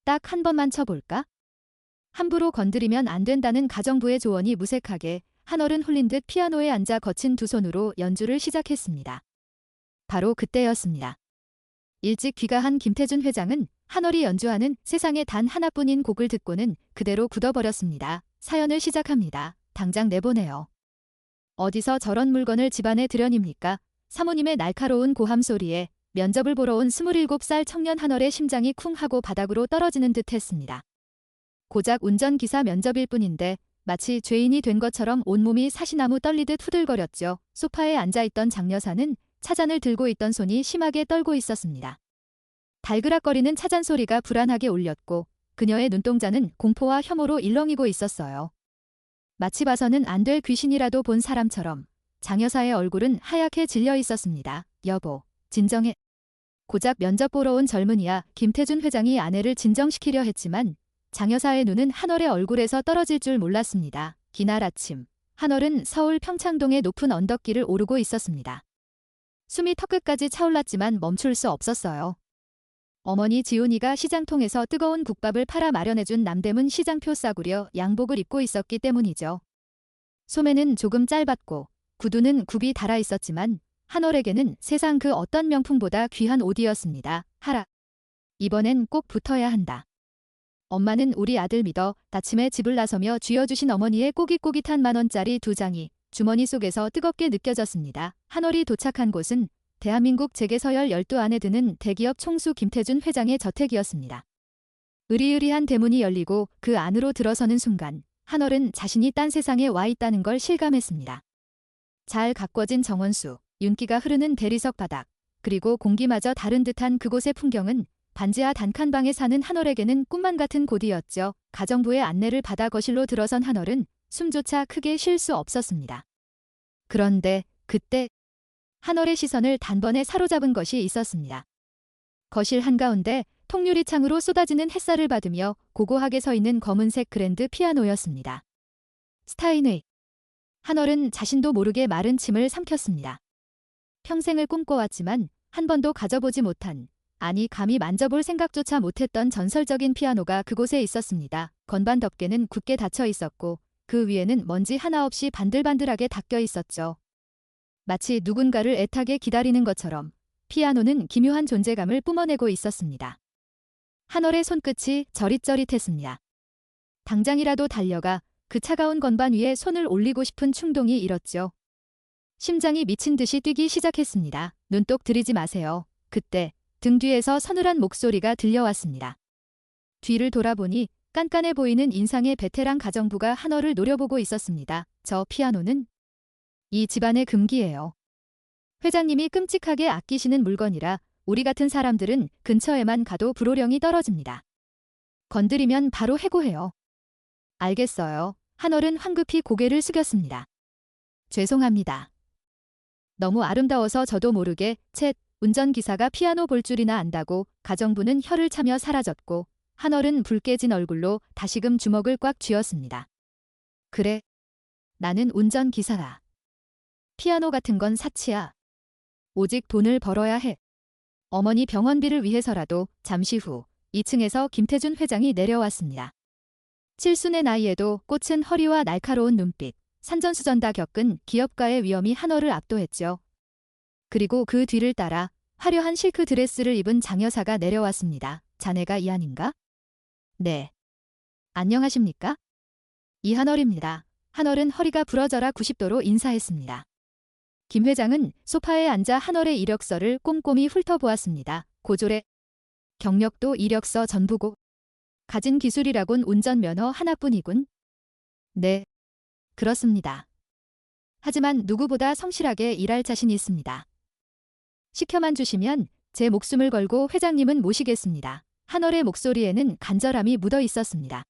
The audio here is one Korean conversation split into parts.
딱 한 번만 쳐볼까? 함부로 건드리면 안 된다는 가정부의 조언이 무색하게 한얼은 홀린 듯 피아노에 앉아 거친 두 손으로 연주를 시작했습니다. 바로 그때였습니다. 일찍 귀가한 김태준 회장은 한얼이 연주하는 세상에 단 하나뿐인 곡을 듣고는 그대로 굳어버렸습니다. 사연을 시작합니다. 당장 내보내요. 어디서 저런 물건을 집안에 들여닙니까? 사모님의 날카로운 고함 소리에 면접을 보러 온 27살 청년 한얼의 심장이 쿵 하고 바닥으로 떨어지는 듯 했습니다. 고작 운전기사 면접일 뿐인데 마치 죄인이 된 것처럼 온몸이 사시나무 떨리듯 후들거렸죠. 소파에 앉아있던 장 여사는 차잔을 들고 있던 손이 심하게 떨고 있었습니다. 달그락거리는 차잔 소리가 불안하게 울렸고 그녀의 눈동자는 공포와 혐오로 일렁이고 있었어요. 마치 봐서는 안 될 귀신이라도 본 사람처럼 장 여사의 얼굴은 하얗게 질려 있었습니다. 여보, 진정해. 고작 면접 보러 온 젊은이야. 김태준 회장이 아내를 진정시키려 했지만 장 여사의 눈은 한얼의 얼굴에서 떨어질 줄 몰랐습니다. 기날 아침, 한얼은 서울 평창동의 높은 언덕길을 오르고 있었습니다. 숨이 턱끝까지 차올랐지만 멈출 수 없었어요. 어머니 지훈이가 시장통에서 뜨거운 국밥을 팔아 마련해준 남대문 시장표 싸구려 양복을 입고 있었기 때문이죠. 소매는 조금 짧았고 구두는 굽이 달아 있었지만 한얼에게는 세상 그 어떤 명품보다 귀한 옷이었습니다. 하라. 이번엔 꼭 붙어야 한다. 엄마는 우리 아들 믿어 다침에 집을 나서며 쥐어주신 어머니의 꼬깃꼬깃한 10,000원짜리 2장이 주머니 속에서 뜨겁게 느껴졌습니다. 한얼이 도착한 곳은 대한민국 재계서열 12안에 드는 대기업 총수 김태준 회장의 저택이었습니다. 으리으리한 대문이 열리고 그 안으로 들어서는 순간 한얼은 자신이 딴 세상에 와 있다는 걸 실감했습니다. 잘 가꿔진 정원수, 윤기가 흐르는 대리석 바닥, 그리고 공기마저 다른 듯한 그곳의 풍경은 반지하 단칸방에 사는 한얼에게는 꿈만 같은 곳이었죠. 가정부의 안내를 받아 거실로 들어선 한얼은 숨조차 크게 쉴 수 없었습니다. 그런데 그때 한얼의 시선을 단번에 사로잡은 것이 있었습니다. 거실 한가운데 통유리창으로 쏟아지는 햇살을 받으며 고고하게 서 있는 검은색 그랜드 피아노였습니다. 스타인웨이. 한얼은 자신도 모르게 마른 침을 삼켰습니다. 평생을 꿈꿔왔지만 한 번도 가져보지 못한, 아니 감히 만져볼 생각조차 못했던 전설적인 피아노가 그곳에 있었습니다. 건반 덮개는 굳게 닫혀 있었고 그 위에는 먼지 하나 없이 반들반들하게 닦여 있었죠. 마치 누군가를 애타게 기다리는 것처럼 피아노는 기묘한 존재감을 뿜어내고 있었습니다. 한얼의 손끝이 저릿저릿했습니다. 당장이라도 달려가 그 차가운 건반 위에 손을 올리고 싶은 충동이 일었죠. 심장이 미친 듯이 뛰기 시작했습니다. 눈독 들이지 마세요. 그때 등 뒤에서 서늘한 목소리가 들려왔습니다. 뒤를 돌아보니 깐깐해 보이는 인상의 베테랑 가정부가 한얼을 노려보고 있었습니다. 저 피아노는 이 집안의 금기예요. 회장님이 끔찍하게 아끼시는 물건이라 우리 같은 사람들은 근처에만 가도 불호령이 떨어집니다. 건드리면 바로 해고해요. 알겠어요. 한얼은 황급히 고개를 숙였습니다. 죄송합니다. 너무 아름다워서 저도 모르게 쳇 운전기사가 피아노 볼 줄이나 안다고 가정부는 혀를 차며 사라졌고 한얼은 붉 깨진 얼굴로 다시금 주먹을 꽉 쥐었습니다. 그래. 나는 운전기사다. 피아노 같은 건 사치야. 오직 돈을 벌어야 해. 어머니 병원비를 위해서라도. 잠시 후 2층에서 김태준 회장이 내려왔습니다. 칠순의 나이에도 꽂힌 허리와 날카로운 눈빛, 산전수전 다 겪은 기업가의 위엄이 한얼을 압도했죠. 그리고 그 뒤를 따라 화려한 실크 드레스를 입은 장 여사가 내려왔습니다. 자네가 이한인가? 네. 안녕하십니까? 이한얼입니다. 한얼은 허리가 부러져라 90도로 인사했습니다. 김 회장은 소파에 앉아 한얼의 이력서를 꼼꼼히 훑어보았습니다. 고졸의 경력도 이력서 전부고 가진 기술이라곤 운전면허 하나뿐이군. 네, 그렇습니다. 하지만 누구보다 성실하게 일할 자신이 있습니다. 시켜만 주시면 제 목숨을 걸고 회장님은 모시겠습니다. 한얼의 목소리에는 간절함이 묻어 있었습니다.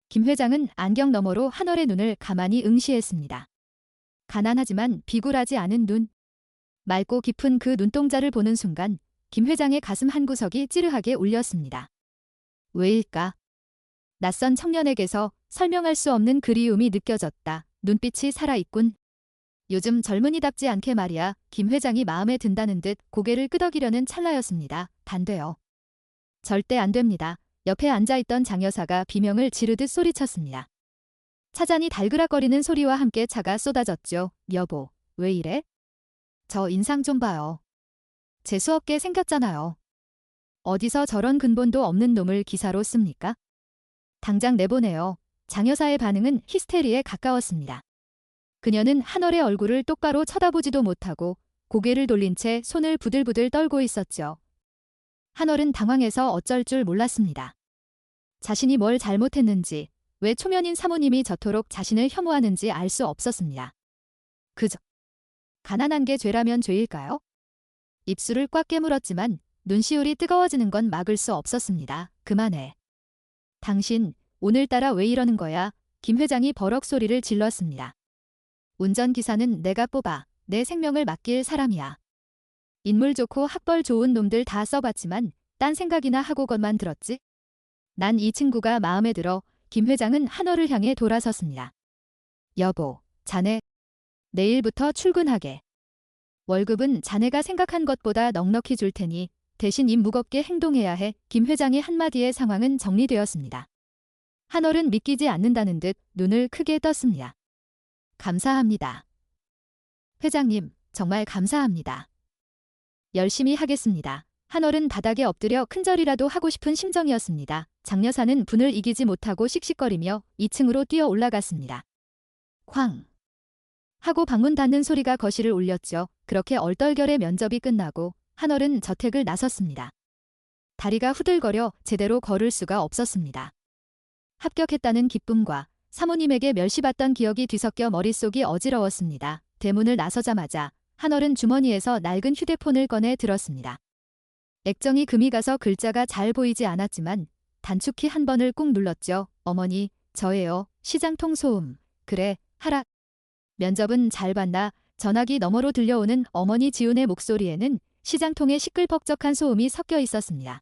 김 회장은 안경 너머로 한얼의 눈을 가만히 응시했습니다. 가난하지만 비굴하지 않은 눈. 맑고 깊은 그 눈동자를 보는 순간 김 회장의 가슴 한구석이 찌르하게 울렸습니다. 왜일까? 낯선 청년에게서 설명할 수 없는 그리움이 느껴졌다. 눈빛이 살아있군. 요즘 젊은이답지 않게 말이야. 김 회장이 마음에 든다는 듯 고개를 끄덕이려는 찰나였습니다. 반대요. 절대 안 됩니다. 옆에 앉아있던 장 여사가 비명을 지르듯 소리쳤습니다. 차잔이 달그락거리는 소리와 함께 차가 쏟아졌죠. 여보, 왜 이래? 저 인상 좀 봐요. 재수없게 생겼잖아요. 어디서 저런 근본도 없는 놈을 기사로 씁니까? 당장 내보내요. 장 여사의 반응은 히스테리에 가까웠습니다. 그녀는 한월의 얼굴을 똑바로 쳐다보지도 못하고 고개를 돌린 채 손을 부들부들 떨고 있었죠. 한월은 당황해서 어쩔 줄 몰랐습니다. 자신이 뭘 잘못했는지, 왜 초면인 사모님이 저토록 자신을 혐오하는지 알 수 없었습니다. 그저 가난한 게 죄라면 죄일까요? 입술을 꽉 깨물었지만 눈시울이 뜨거워지는 건 막을 수 없었습니다. 그만해. 당신 오늘따라 왜 이러는 거야? 김 회장이 버럭 소리를 질렀습니다. 운전기사는 내가 뽑아. 내 생명을 맡길 사람이야. 인물 좋고 학벌 좋은 놈들 다 써봤지만 딴 생각이나 하고 것만 들었지? 난 이 친구가 마음에 들어. 김 회장은 한월을 향해 돌아섰습니다. 여보, 자네 내일부터 출근하게. 월급은 자네가 생각한 것보다 넉넉히 줄 테니 대신 입 무겁게 행동해야 해. 김 회장의 한마디에 상황은 정리되었습니다. 한월은 믿기지 않는다는 듯 눈을 크게 떴습니다. 감사합니다. 회장님, 정말 감사합니다. 열심히 하겠습니다. 한월은 바닥에 엎드려 큰절이라도 하고 싶은 심정이었습니다. 장 여사는 분을 이기지 못하고 씩씩거리며 2층으로 뛰어 올라갔습니다. 쾅! 하고 방문 닫는 소리가 거실을 울렸죠. 그렇게 얼떨결에 면접이 끝나고 한월은 저택을 나섰습니다. 다리가 후들거려 제대로 걸을 수가 없었습니다. 합격했다는 기쁨과 사모님에게 멸시받던 기억이 뒤섞여 머릿속이 어지러웠습니다. 대문을 나서자마자 한월은 주머니에서 낡은 휴대폰을 꺼내 들었습니다. 액정이 금이 가서 글자가 잘 보이지 않았지만 단축키 한 번을 꾹 눌렀죠. 어머니, 저예요. 시장통 소음. 그래, 하라. 면접은 잘 봤나? 전화기 너머로 들려오는 어머니 지훈의 목소리에는 시장통의 시끌벅적한 소음이 섞여 있었습니다.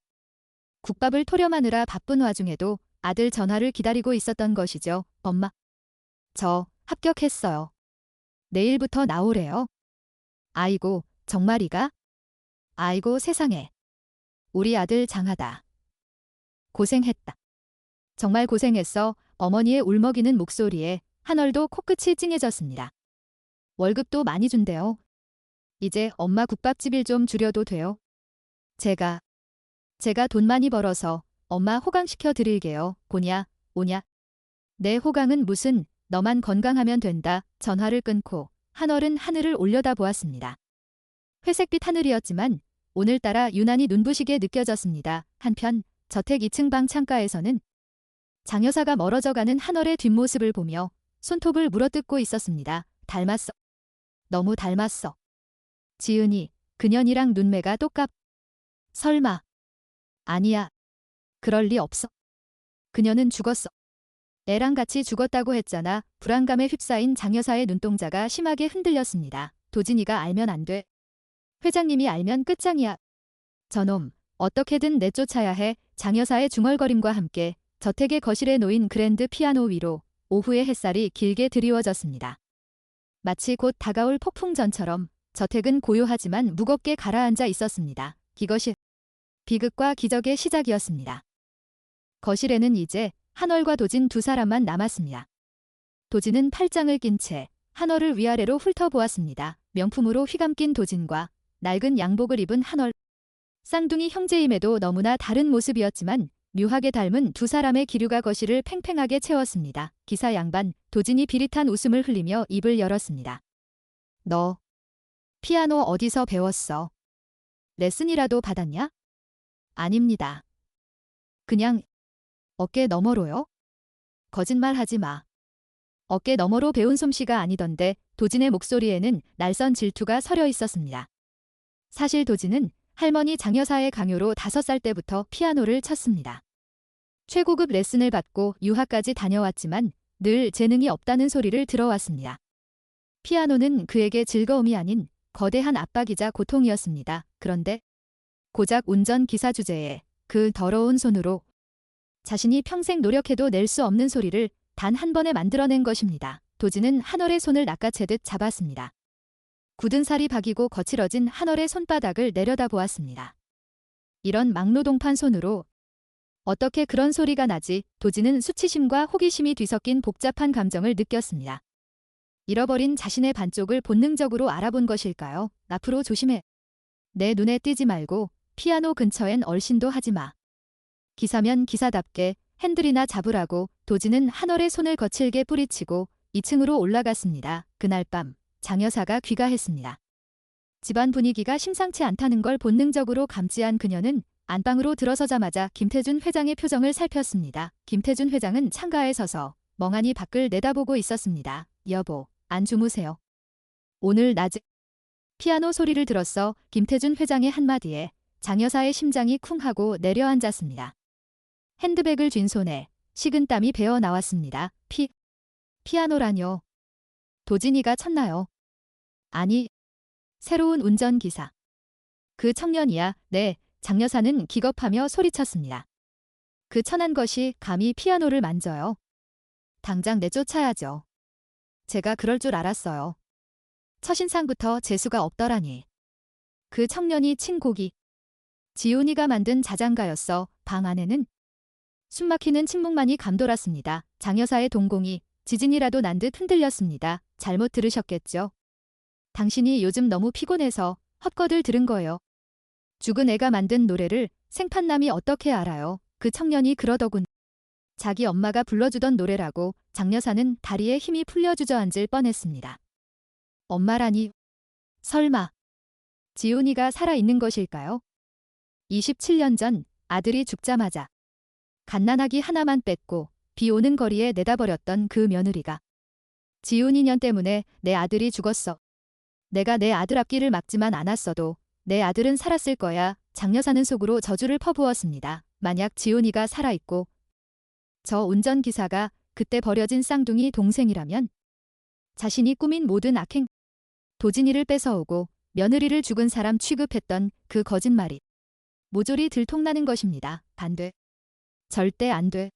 국밥을 토렴하느라 바쁜 와중에도 아들 전화를 기다리고 있었던 것이죠. 엄마, 저 합격했어요. 내일부터 나오래요. 아이고, 정말이가? 아이고 세상에. 우리 아들 장하다. 고생했다. 정말 고생했어. 어머니의 울먹이는 목소리에 한월도 코끝이 찡해졌습니다. 월급도 많이 준대요. 이제 엄마 국밥집 일 좀 줄여도 돼요? 제가 돈 많이 벌어서 엄마 호강시켜 드릴게요. 고냐, 오냐. 내 호강은 무슨, 너만 건강하면 된다. 전화를 끊고 한월은 하늘을 올려다보았습니다. 회색빛 하늘이었지만 오늘따라 유난히 눈부시게 느껴졌습니다. 한편 저택 2층 방 창가에서는 장 여사가 멀어져가는 한월의 뒷모습을 보며 손톱을 물어뜯고 있었습니다. 닮았어. 너무 닮았어. 지은이, 그년이랑 눈매가 똑같. 설마. 아니야. 그럴 리 없어. 그녀는 죽었어. 애랑 같이 죽었다고 했잖아. 불안감에 휩싸인 장 여사의 눈동자가 심하게 흔들렸습니다. 도진이가 알면 안 돼. 회장님이 알면 끝장이야. 저놈, 어떻게든 내쫓아야 해. 장 여사의 중얼거림과 함께 저택의 거실에 놓인 그랜드 피아노 위로 오후의 햇살이 길게 드리워졌습니다. 마치 곧 다가올 폭풍전처럼 저택은 고요하지만 무겁게 가라앉아 있었습니다. 이것이 비극과 기적의 시작이었습니다. 거실에는 이제 한월과 도진 두 사람만 남았습니다. 도진은 팔짱을 낀 채 한월을 위아래로 훑어보았습니다. 명품으로 휘감긴 도진과 낡은 양복을 입은 한월. 쌍둥이 형제임에도 너무나 다른 모습이었지만 묘하게 닮은 두 사람의 기류가 거실을 팽팽하게 채웠습니다. 기사 양반, 도진이 비릿한 웃음을 흘리며 입을 열었습니다. 너 피아노 어디서 배웠어? 레슨이라도 받았냐? 아닙니다. 그냥 어깨 너머로요? 거짓말하지 마. 어깨 너머로 배운 솜씨가 아니던데. 도진의 목소리에는 날선 질투가 서려 있었습니다. 사실 도진은 할머니 장 여사의 강요로 5살 때부터 피아노를 쳤습니다. 최고급 레슨을 받고 유학까지 다녀왔지만 늘 재능이 없다는 소리를 들어왔습니다. 피아노는 그에게 즐거움이 아닌 거대한 압박이자 고통이었습니다. 그런데 고작 운전기사 주제에 그 더러운 손으로 자신이 평생 노력해도 낼 수 없는 소리를 단 한 번에 만들어낸 것입니다. 도진은 한월의 손을 낚아채듯 잡았습니다. 굳은 살이 박이고 거칠어진 한월의 손바닥을 내려다보았습니다. 이런 막노동판 손으로 어떻게 그런 소리가 나지? 도진은 수치심과 호기심이 뒤섞인 복잡한 감정을 느꼈습니다. 잃어버린 자신의 반쪽을 본능적으로 알아본 것일까요? 앞으로 조심해. 내 눈에 띄지 말고 피아노 근처엔 얼씬도 하지 마. 기사면 기사답게 핸들이나 잡으라고 도진은 한월의 손을 거칠게 뿌리치고 2층으로 올라갔습니다. 그날 밤 장 여사가 귀가했습니다. 집안 분위기가 심상치 않다는 걸 본능적으로 감지한 그녀는 안방으로 들어서자마자 김태준 회장의 표정을 살폈습니다. 김태준 회장은 창가에 서서 멍하니 밖을 내다보고 있었습니다. 여보, 안 주무세요? 오늘 낮에 피아노 소리를 들었어. 김태준 회장의 한마디에 장 여사의 심장이 쿵 하고 내려앉았습니다. 핸드백을 쥔 손에 식은땀이 배어 나왔습니다. 피아노라뇨. 도진이가 쳤나요? 아니, 새로운 운전기사. 그 청년이야. 네, 장 여사는 기겁하며 소리쳤습니다. 그 천한 것이 감히 피아노를 만져요. 당장 내쫓아야죠. 제가 그럴 줄 알았어요. 첫인상부터 재수가 없더라니. 그 청년이 친 곡이 지훈이가 만든 자장가였어. 방 안에는 숨막히는 침묵만이 감돌았습니다. 장 여사의 동공이 지진이라도 난 듯 흔들렸습니다. 잘못 들으셨겠죠? 당신이 요즘 너무 피곤해서 헛것을 들은 거예요. 죽은 애가 만든 노래를 생판남이 어떻게 알아요? 그 청년이 그러더군. 자기 엄마가 불러주던 노래라고. 장 여사는 다리에 힘이 풀려 주저앉을 뻔했습니다. 엄마라니. 설마 지훈이가 살아있는 것일까요? 27년 전 아들이 죽자마자 갓난아기 하나만 뺏고 비 오는 거리에 내다버렸던 그 며느리가 지훈이 년 때문에 내 아들이 죽었어. 내가 내 아들 앞길을 막지만 않았어도 내 아들은 살았을 거야. 장 여사는 속으로 저주를 퍼부었습니다. 만약 지훈이가 살아있고 저 운전기사가 그때 버려진 쌍둥이 동생이라면 자신이 꾸민 모든 악행, 도진이를 뺏어오고 며느리를 죽은 사람 취급했던 그 거짓말이 모조리 들통나는 것입니다. 안 돼. 절대 안 돼.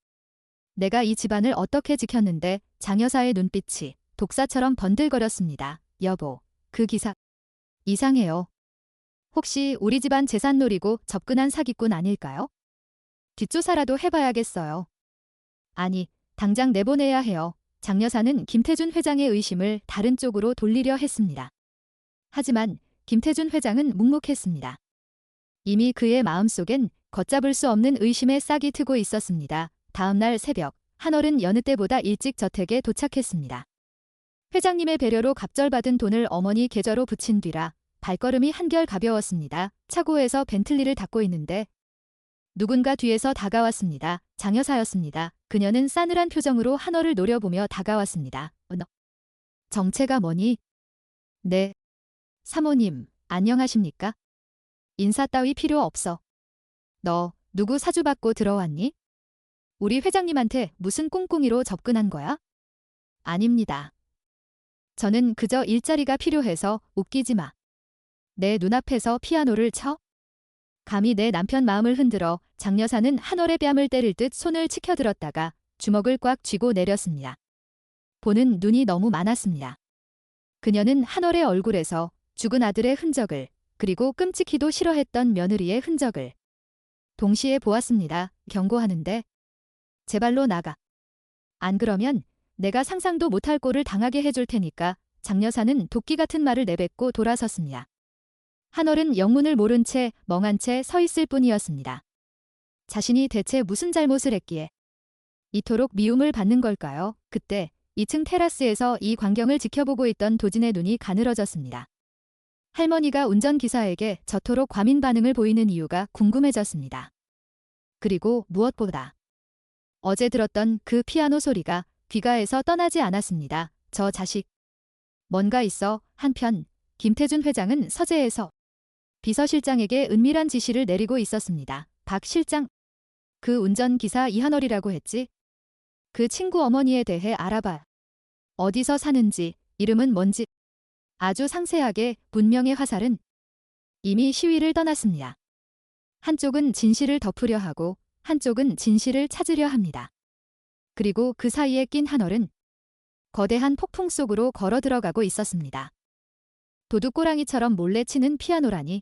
내가 이 집안을 어떻게 지켰는데. 장 여사의 눈빛이 독사처럼 번들거렸습니다. 여보, 그 기사 이상해요. 혹시 우리 집안 재산 노리고 접근한 사기꾼 아닐까요? 뒷조사라도 해봐야겠어요. 아니, 당장 내보내야 해요. 장 여사는 김태준 회장의 의심을 다른 쪽으로 돌리려 했습니다. 하지만 김태준 회장은 묵묵했습니다. 이미 그의 마음속엔 걷잡을 수 없는 의심의 싹이 트고 있었습니다. 다음 날 새벽, 한월은 여느 때보다 일찍 저택에 도착했습니다. 회장님의 배려로 갑절받은 돈을 어머니 계좌로 붙인 뒤라 발걸음이 한결 가벼웠습니다. 차고에서 벤틀리를 닫고 있는데 누군가 뒤에서 다가왔습니다. 장 여사였습니다. 그녀는 싸늘한 표정으로 한월을 노려보며 다가왔습니다. 너 정체가 뭐니? 네. 사모님, 안녕하십니까? 인사 따위 필요 없어. 너 누구 사주받고 들어왔니? 우리 회장님한테 무슨 꿍꿍이로 접근한 거야? 아닙니다. 저는 그저 일자리가 필요해서. 웃기지 마. 내 눈앞에서 피아노를 쳐? 감히 내 남편 마음을 흔들어. 장 여사는 한월의 뺨을 때릴 듯 손을 치켜들었다가 주먹을 꽉 쥐고 내렸습니다. 보는 눈이 너무 많았습니다. 그녀는 한월의 얼굴에서 죽은 아들의 흔적을, 그리고 끔찍히도 싫어했던 며느리의 흔적을 동시에 보았습니다. 경고하는데 제발로 나가. 안 그러면 내가 상상도 못할 꼴을 당하게 해줄 테니까. 장 여사는 도끼 같은 말을 내뱉고 돌아섰습니다. 한월은 영문을 모른 채 멍한 채 서 있을 뿐이었습니다. 자신이 대체 무슨 잘못을 했기에 이토록 미움을 받는 걸까요? 그때 2층 테라스에서 이 광경을 지켜보고 있던 도진의 눈이 가늘어졌습니다. 할머니가 운전기사에게 저토록 과민 반응을 보이는 이유가 궁금해졌습니다. 그리고 무엇보다 어제 들었던 그 피아노 소리가 귀가에서 떠나지 않았습니다. 저 자식. 뭔가 있어. 한편 김태준 회장은 서재에서 비서실장에게 은밀한 지시를 내리고 있었습니다. 박 실장, 그 운전기사 이한월이라고 했지? 그 친구 어머니에 대해 알아봐. 어디서 사는지, 이름은 뭔지 아주 상세하게. 분명의 화살은 이미 시위를 떠났습니다. 한쪽은 진실을 덮으려 하고 한쪽은 진실을 찾으려 합니다. 그리고 그 사이에 낀 한월은 거대한 폭풍 속으로 걸어 들어가고 있었습니다. 도둑꼬랑이처럼 몰래 치는 피아노라니.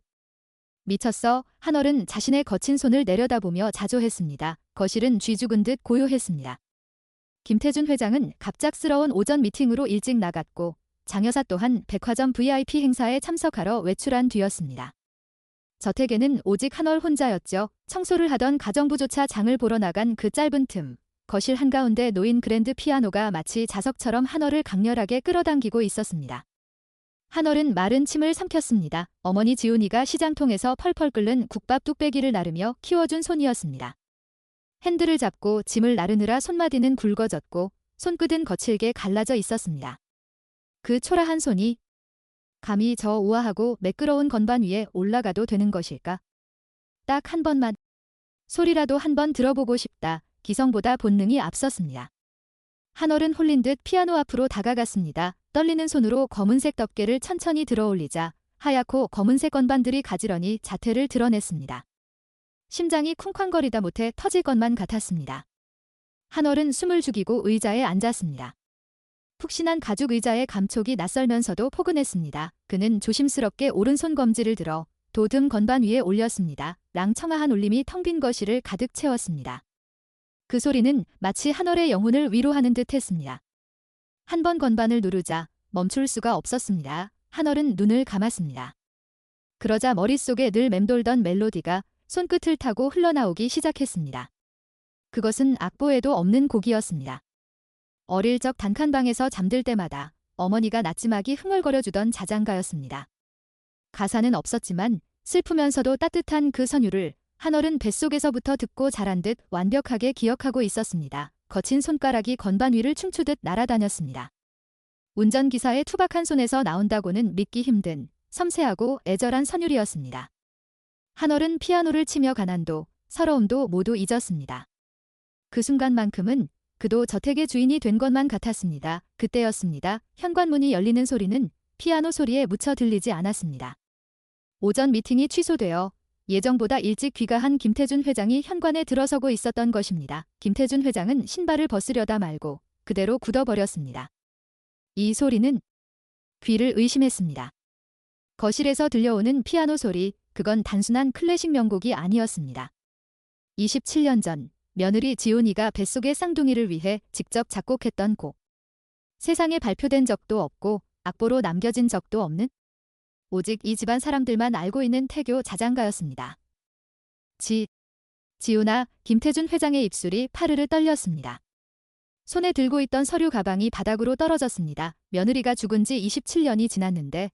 미쳤어. 한얼은 자신의 거친 손을 내려다보며 자조했습니다. 거실은 쥐 죽은 듯 고요했습니다. 김태준 회장은 갑작스러운 오전 미팅으로 일찍 나갔고 장 여사 또한 백화점 VIP 행사에 참석하러 외출한 뒤였습니다. 저택에는 오직 한얼 혼자였죠. 청소를 하던 가정부조차 장을 보러 나간 그 짧은 틈. 거실 한가운데 놓인 그랜드 피아노가 마치 자석처럼 한얼을 강렬하게 끌어당기고 있었습니다. 한얼은 마른 침을 삼켰습니다. 어머니 지훈이가 시장통에서 펄펄 끓는 국밥 뚝배기를 나르며 키워준 손이었습니다. 핸들을 잡고 짐을 나르느라 손마디는 굵어졌고 손끝은 거칠게 갈라져 있었습니다. 그 초라한 손이 감히 저 우아하고 매끄러운 건반 위에 올라가도 되는 것일까? 딱 한 번만. 소리라도 한 번 들어보고 싶다. 기성보다 본능이 앞섰습니다. 한얼은 홀린 듯 피아노 앞으로 다가갔습니다. 떨리는 손으로 검은색 덮개를 천천히 들어올리자 하얗고 검은색 건반들이 가지런히 자태를 드러냈습니다. 심장이 쿵쾅거리다 못해 터질 것만 같았습니다. 한얼은 숨을 죽이고 의자에 앉았습니다. 푹신한 가죽 의자의 감촉이 낯설면서도 포근했습니다. 그는 조심스럽게 오른손 검지를 들어 도듬 건반 위에 올렸습니다. 랑청아한 울림이 텅 빈 거실을 가득 채웠습니다. 그 소리는 마치 한얼의 영혼을 위로하는 듯 했습니다. 한 번 건반을 누르자 멈출 수가 없었습니다. 한얼은 눈을 감았습니다. 그러자 머릿속에 늘 맴돌던 멜로디가 손끝을 타고 흘러나오기 시작했습니다. 그것은 악보에도 없는 곡이었습니다. 어릴 적 단칸방에서 잠들 때마다 어머니가 나지막이 흥얼거려주던 자장가였습니다. 가사는 없었지만 슬프면서도 따뜻한 그 선율을 한얼은 뱃속에서부터 듣고 자란 듯 완벽하게 기억하고 있었습니다. 거친 손가락이 건반 위를 춤추듯 날아다녔습니다. 운전기사의 투박한 손에서 나온다고는 믿기 힘든 섬세하고 애절한 선율이었습니다. 한얼은 피아노를 치며 가난도, 서러움도 모두 잊었습니다. 그 순간만큼은 그도 저택의 주인이 된 것만 같았습니다. 그때였습니다. 현관문이 열리는 소리는 피아노 소리에 묻혀 들리지 않았습니다. 오전 미팅이 취소되어 예정보다 일찍 귀가한 김태준 회장이 현관에 들어서고 있었던 것입니다. 김태준 회장은 신발을 벗으려다 말고 그대로 굳어버렸습니다. 이 소리는 귀를 의심했습니다. 거실에서 들려오는 피아노 소리, 그건 단순한 클래식 명곡이 아니었습니다. 27년 전 며느리 지훈이가 뱃속의 쌍둥이를 위해 직접 작곡했던 곡. 세상에 발표된 적도 없고 악보로 남겨진 적도 없는 오직 이 집안 사람들만 알고 있는 태교 자장가였습니다. 지훈아, 김태준 회장의 입술이 파르르 떨렸습니다. 손에 들고 있던 서류 가방이 바닥으로 떨어졌습니다. 며느리가 죽은 지 27년이 지났는데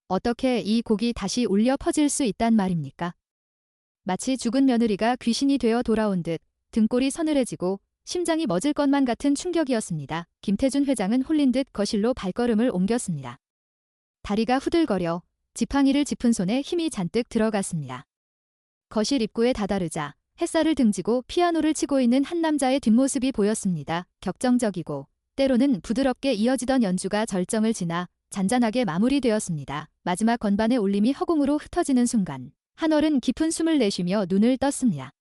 어떻게 이 곡이 다시 울려 퍼질 수 있단 말입니까? 마치 죽은 며느리가 귀신이 되어 돌아온 듯 등골이 서늘해지고 심장이 멎을 것만 같은 충격이었습니다. 김태준 회장은 홀린 듯 거실로 발걸음을 옮겼습니다. 다리가 후들거려 지팡이를 짚은 손에 힘이 잔뜩 들어갔습니다. 거실 입구에 다다르자 햇살을 등지고 피아노를 치고 있는 한 남자의 뒷모습이 보였습니다. 격정적이고 때로는 부드럽게 이어지던 연주가 절정을 지나 잔잔하게 마무리되었습니다. 마지막 건반의 울림이 허공으로 흩어지는 순간 한얼은 깊은 숨을 내쉬며 눈을 떴습니다.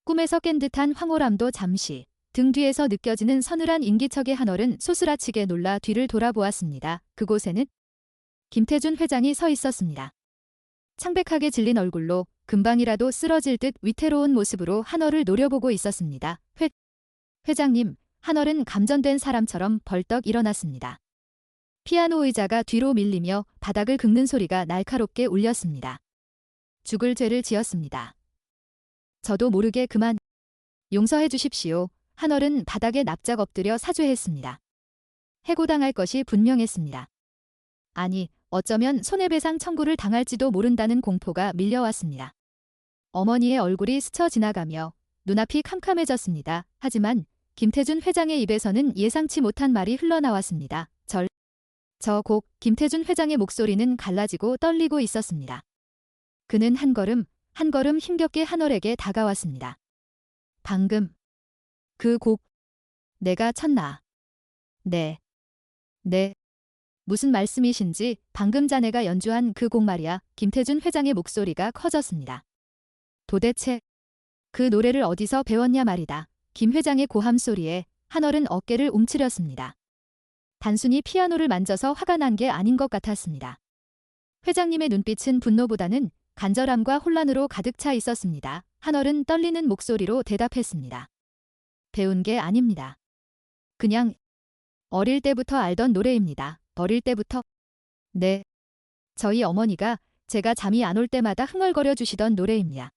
꿈에서 깬 듯한 황홀함도 잠시, 등 뒤에서 느껴지는 서늘한 인기척에 한얼은 소스라치게 놀라 뒤를 돌아보았습니다. 그곳에는 김태준 회장이 서 있었습니다. 창백하게 질린 얼굴로 금방이라도 쓰러질 듯 위태로운 모습으로 한얼을 노려보고 있었습니다. 회장님, 한얼은 감전된 사람처럼 벌떡 일어났습니다. 피아노 의자가 뒤로 밀리며 바닥을 긁는 소리가 날카롭게 울렸습니다. 죽을 죄를 지었습니다. 저도 모르게 그만 용서해 주십시오. 한얼은 바닥에 납작 엎드려 사죄했습니다. 해고당할 것이 분명했습니다. 아니, 어쩌면 손해배상 청구를 당할지도 모른다는 공포가 밀려왔습니다. 어머니의 얼굴이 스쳐 지나가며 눈앞이 캄캄해졌습니다. 하지만 김태준 회장의 입에서는 예상치 못한 말이 흘러나왔습니다. 저 곡. 김태준 회장의 목소리는 갈라지고 떨리고 있었습니다. 그는 한 걸음 힘겹게 한얼에게 다가왔습니다. 방금 그 곡 내가 쳤나? 네. 무슨 말씀이신지 방금 자네가 연주한 그 곡 말이야. 김태준 회장의 목소리가 커졌습니다. 도대체 그 노래를 어디서 배웠냐 말이다. 김 회장의 고함 소리에 한얼은 어깨를 움츠렸습니다. 단순히 피아노를 만져서 화가 난 게 아닌 것 같았습니다. 회장님의 눈빛은 분노보다는 간절함과 혼란으로 가득 차 있었습니다. 한얼은 떨리는 목소리로 대답했습니다. 배운 게 아닙니다. 그냥 어릴 때부터 알던 노래입니다. 어릴 때부터? 네. 저희 어머니가 제가 잠이 안 올 때마다 흥얼거려 주시던 노래입니다.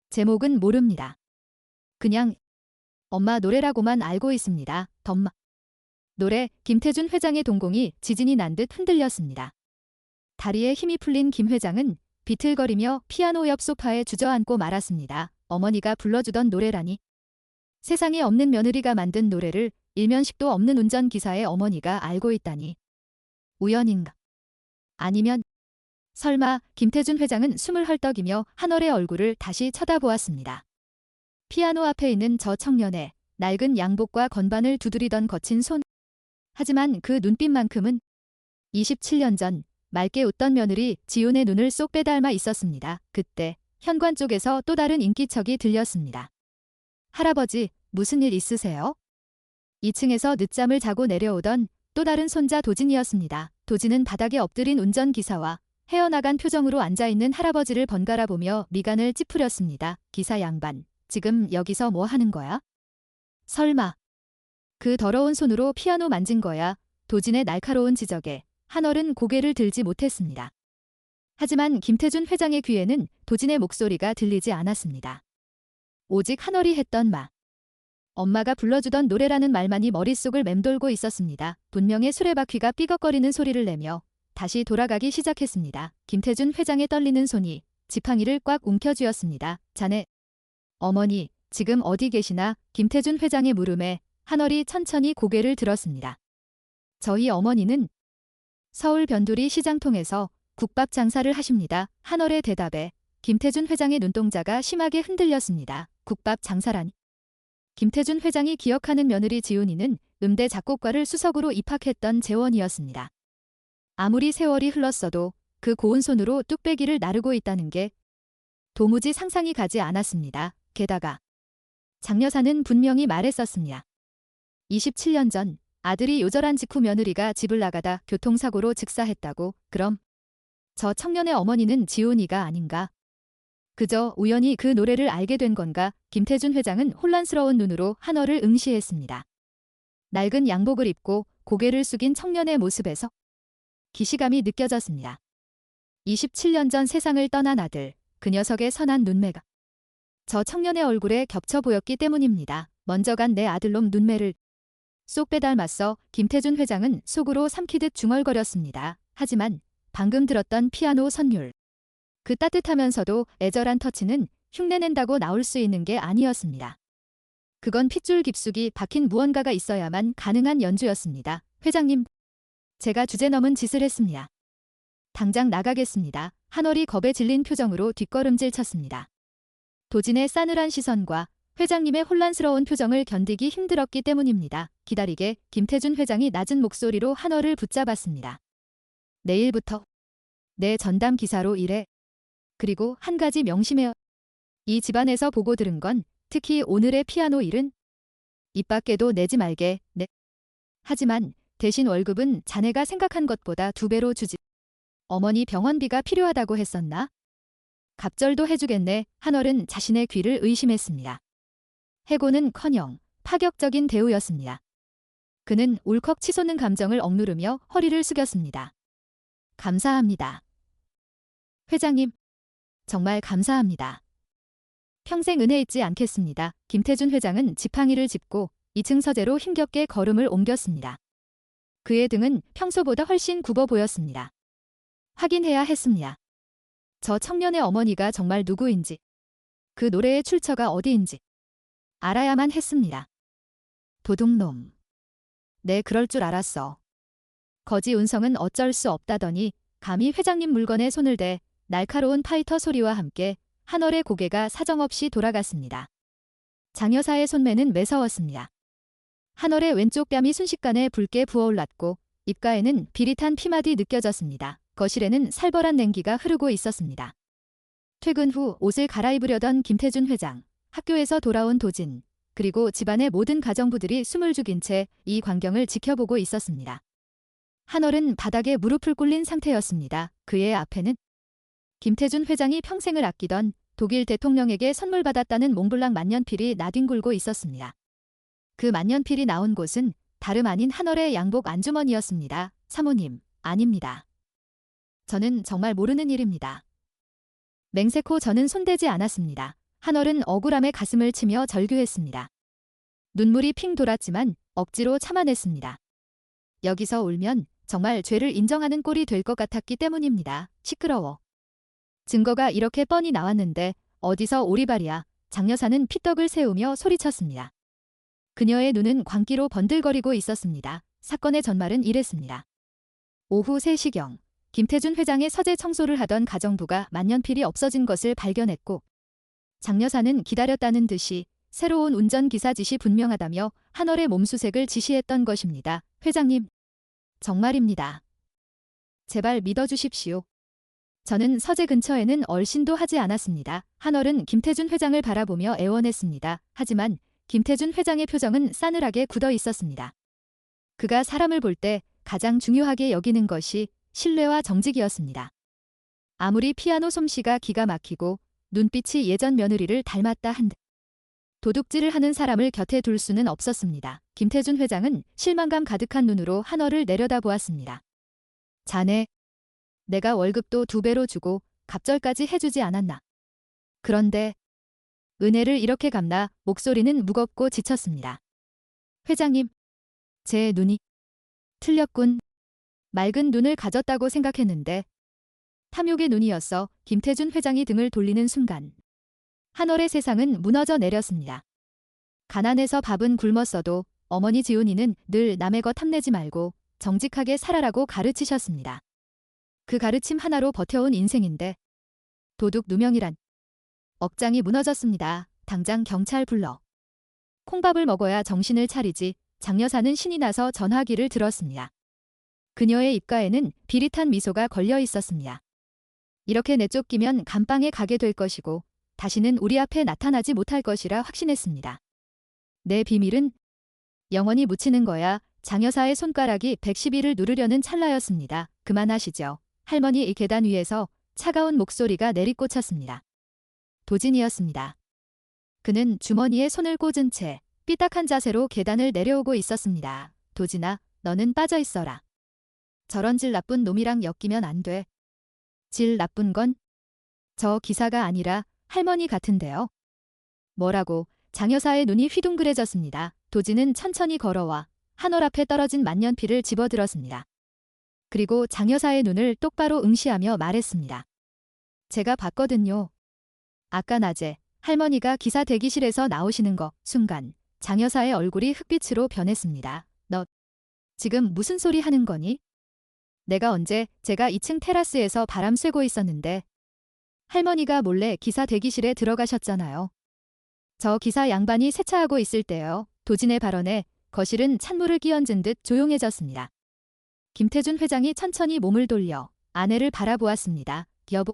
제목은 모릅니다. 그냥 엄마 노래라고만 알고 있습니다. 덤마. 노래. 김태준 회장의 동공이 지진이 난 듯 흔들렸습니다. 다리에 힘이 풀린 김 회장은 비틀거리며 피아노 옆 소파에 주저앉고 말았습니다. 어머니가 불러주던 노래라니. 세상에 없는 며느리가 만든 노래를 일면식도 없는 운전기사의 어머니가 알고 있다니. 우연인가? 아니면 설마. 김태준 회장은 숨을 헐떡이며 한얼의 얼굴을 다시 쳐다보았습니다. 피아노 앞에 있는 저 청년의 낡은 양복과 건반을 두드리던 거친 손. 하지만 그 눈빛만큼은 27년 전 맑게 웃던 며느리 지훈의 눈을 쏙 빼닮아 있었습니다. 그때 현관 쪽에서 또 다른 인기척이 들렸습니다. 할아버지, 무슨 일 있으세요? 2층에서 늦잠을 자고 내려오던 또 다른 손자 도진이었습니다. 도진은 바닥에 엎드린 운전기사와 헤어나간 표정으로 앉아있는 할아버지를 번갈아 보며 미간을 찌푸렸습니다. 기사 양반, 지금 여기서 뭐 하는 거야? 설마. 그 더러운 손으로 피아노 만진 거야. 도진의 날카로운 지적에 한얼은 고개를 들지 못했습니다. 하지만 김태준 회장의 귀에는 도진의 목소리가 들리지 않았습니다. 오직 한얼이 했던 말. 엄마가 불러주던 노래라는 말만이 머릿속을 맴돌고 있었습니다. 분명의 수레바퀴가 삐걱거리는 소리를 내며 다시 돌아가기 시작했습니다. 김태준 회장의 떨리는 손이 지팡이를 꽉 움켜쥐었습니다. 자네. 어머니, 지금 어디 계시나? 김태준 회장의 물음에 한얼이 천천히 고개를 들었습니다. 저희 어머니는 서울 변두리 시장통에서 국밥 장사를 하십니다. 한얼의 대답에 김태준 회장의 눈동자가 심하게 흔들렸습니다. 국밥 장사라니. 김태준 회장이 기억하는 며느리 지훈이는 음대 작곡과를 수석으로 입학했던 재원이었습니다. 아무리 세월이 흘렀어도 그 고운 손으로 뚝배기를 나르고 있다는 게 도무지 상상이 가지 않았습니다. 게다가 장 여사는 분명히 말했었습니다. 27년 전 아들이 요절한 직후 며느리가 집을 나가다 교통사고로 즉사했다고. 그럼 저 청년의 어머니는 지훈이가 아닌가? 그저 우연히 그 노래를 알게 된 건가? 김태준 회장은 혼란스러운 눈으로 한얼을 응시했습니다. 낡은 양복을 입고 고개를 숙인 청년의 모습에서 기시감이 느껴졌습니다. 27년 전 세상을 떠난 아들, 그 녀석의 선한 눈매가 저 청년의 얼굴에 겹쳐 보였기 때문입니다. 먼저 간 내 아들놈 눈매를 쏙 빼닮았어. 김태준 회장은 속으로 삼키듯 중얼거렸습니다. 하지만 방금 들었던 피아노 선율. 그 따뜻하면서도 애절한 터치는 흉내낸다고 나올 수 있는 게 아니었습니다. 그건 핏줄 깊숙이 박힌 무언가가 있어야만 가능한 연주였습니다. 회장님, 제가 주제 넘은 짓을 했습니다. 당장 나가겠습니다. 한얼이 겁에 질린 표정으로 뒷걸음질 쳤습니다. 도진의 싸늘한 시선과 회장님의 혼란스러운 표정을 견디기 힘들었기 때문입니다. 기다리게. 김태준 회장이 낮은 목소리로 한얼을 붙잡았습니다. 내일부터 내 전담 기사로 일해. 그리고 한 가지 명심해요. 이 집안에서 보고 들은 건 특히 오늘의 피아노 일은 입 밖에도 내지 말게. 네. 하지만 대신 월급은 자네가 생각한 것보다 2배로 주지. 어머니 병원비가 필요하다고 했었나? 갑절도 해주겠네. 한얼은 자신의 귀를 의심했습니다. 해고는커녕 파격적인 대우였습니다. 그는 울컥 치솟는 감정을 억누르며 허리를 숙였습니다. 감사합니다. 회장님, 정말 감사합니다. 평생 은혜 잊지 않겠습니다. 김태준 회장은 지팡이를 짚고 2층 서재로 힘겹게 걸음을 옮겼습니다. 그의 등은 평소보다 훨씬 굽어 보였습니다. 확인해야 했습니다. 저 청년의 어머니가 정말 누구인지, 그 노래의 출처가 어디인지 알아야만 했습니다. 도둑놈. 네, 그럴 줄 알았어. 거지 운성은 어쩔 수 없다더니 감히 회장님 물건에 손을 대. 날카로운 파이터 소리와 함께 한얼의 고개가 사정없이 돌아갔습니다. 장 여사의 손매는 매서웠습니다. 한얼의 왼쪽 뺨이 순식간에 붉게 부어올랐고 입가에는 비릿한 피맛이 느껴졌습니다. 거실에는 살벌한 냉기가 흐르고 있었습니다. 퇴근 후 옷을 갈아입으려던 김태준 회장, 학교에서 돌아온 도진, 그리고 집안의 모든 가정부들이 숨을 죽인 채 이 광경을 지켜보고 있었습니다. 한얼은 바닥에 무릎을 꿇린 상태였습니다. 그의 앞에는 김태준 회장이 평생을 아끼던 독일 대통령에게 선물 받았다는 몽블랑 만년필이 나뒹굴고 있었습니다. 그 만년필이 나온 곳은 다름 아닌 한월의 양복 안주머니였습니다. 사모님, 아닙니다. 저는 정말 모르는 일입니다. 맹세코 저는 손대지 않았습니다. 한월은 억울함에 가슴을 치며 절규했습니다. 눈물이 핑 돌았지만 억지로 참아냈습니다. 여기서 울면 정말 죄를 인정하는 꼴이 될 것 같았기 때문입니다. 시끄러워. 증거가 이렇게 뻔히 나왔는데 어디서 오리발이야. 장 여사는 피떡을 세우며 소리쳤습니다. 그녀의 눈은 광기로 번들거리고 있었습니다. 사건의 전말은 이랬습니다. 오후 3시경 김태준 회장의 서재 청소를 하던 가정부가 만년필이 없어진 것을 발견했고 장 여사는 기다렸다는 듯이 새로운 운전기사 지시 분명하다며 한월의 몸수색을 지시했던 것입니다. 회장님, 정말입니다. 제발 믿어주십시오. 저는 서재 근처에는 얼씬도 하지 않았습니다. 한월은 김태준 회장을 바라보며 애원했습니다. 하지만 김태준 회장의 표정은 싸늘하게 굳어 있었습니다. 그가 사람을 볼 때 가장 중요하게 여기는 것이 신뢰와 정직이었습니다. 아무리 피아노 솜씨가 기가 막히고 눈빛이 예전 며느리를 닮았다 한들 도둑질을 하는 사람을 곁에 둘 수는 없었습니다. 김태준 회장은 실망감 가득한 눈으로 한월을 내려다보았습니다. 자네, 내가 월급도 2배로 주고 갑절까지 해주지 않았나. 그런데 은혜를 이렇게 갚나. 목소리는 무겁고 지쳤습니다. 회장님, 제 눈이 틀렸군. 맑은 눈을 가졌다고 생각했는데 탐욕의 눈이었어. 김태준 회장이 등을 돌리는 순간 한월의 세상은 무너져 내렸습니다. 가난해서 밥은 굶었어도 어머니 지훈이는 늘 남의 것 탐내지 말고 정직하게 살아라고 가르치셨습니다. 그 가르침 하나로 버텨온 인생인데 도둑 누명이란. 억장이 무너졌습니다. 당장 경찰 불러. 콩밥을 먹어야 정신을 차리지. 장 여사는 신이 나서 전화기를 들었습니다. 그녀의 입가에는 비릿한 미소가 걸려 있었습니다. 이렇게 내쫓기면 감방에 가게 될 것이고 다시는 우리 앞에 나타나지 못할 것이라 확신했습니다. 내 비밀은 영원히 묻히는 거야. 장 여사의 손가락이 112를 누르려는 찰나였습니다. 그만하시죠. 할머니. 이 계단 위에서 차가운 목소리가 내리꽂혔습니다. 도진이었습니다. 그는 주머니에 손을 꽂은 채 삐딱한 자세로 계단을 내려오고 있었습니다. 도진아, 너는 빠져 있어라. 저런 질 나쁜 놈이랑 엮이면 안 돼. 질 나쁜 건 저 기사가 아니라 할머니 같은데요. 뭐라고? 장 여사의 눈이 휘둥그레졌습니다. 도진은 천천히 걸어와 한월 앞에 떨어진 만년필을 집어들었습니다. 그리고 장 여사의 눈을 똑바로 응시하며 말했습니다. 제가 봤거든요. 아까 낮에 할머니가 기사 대기실에서 나오시는 거. 순간 장 여사의 얼굴이 흑빛으로 변했습니다. 너 지금 무슨 소리 하는 거니? 내가 언제? 제가 2층 테라스에서 바람 쐬고 있었는데 할머니가 몰래 기사 대기실에 들어가셨잖아요. 저 기사 양반이 세차하고 있을 때요. 도진의 발언에 거실은 찬물을 끼얹은 듯 조용해졌습니다. 김태준 회장이 천천히 몸을 돌려 아내를 바라보았습니다. 여보,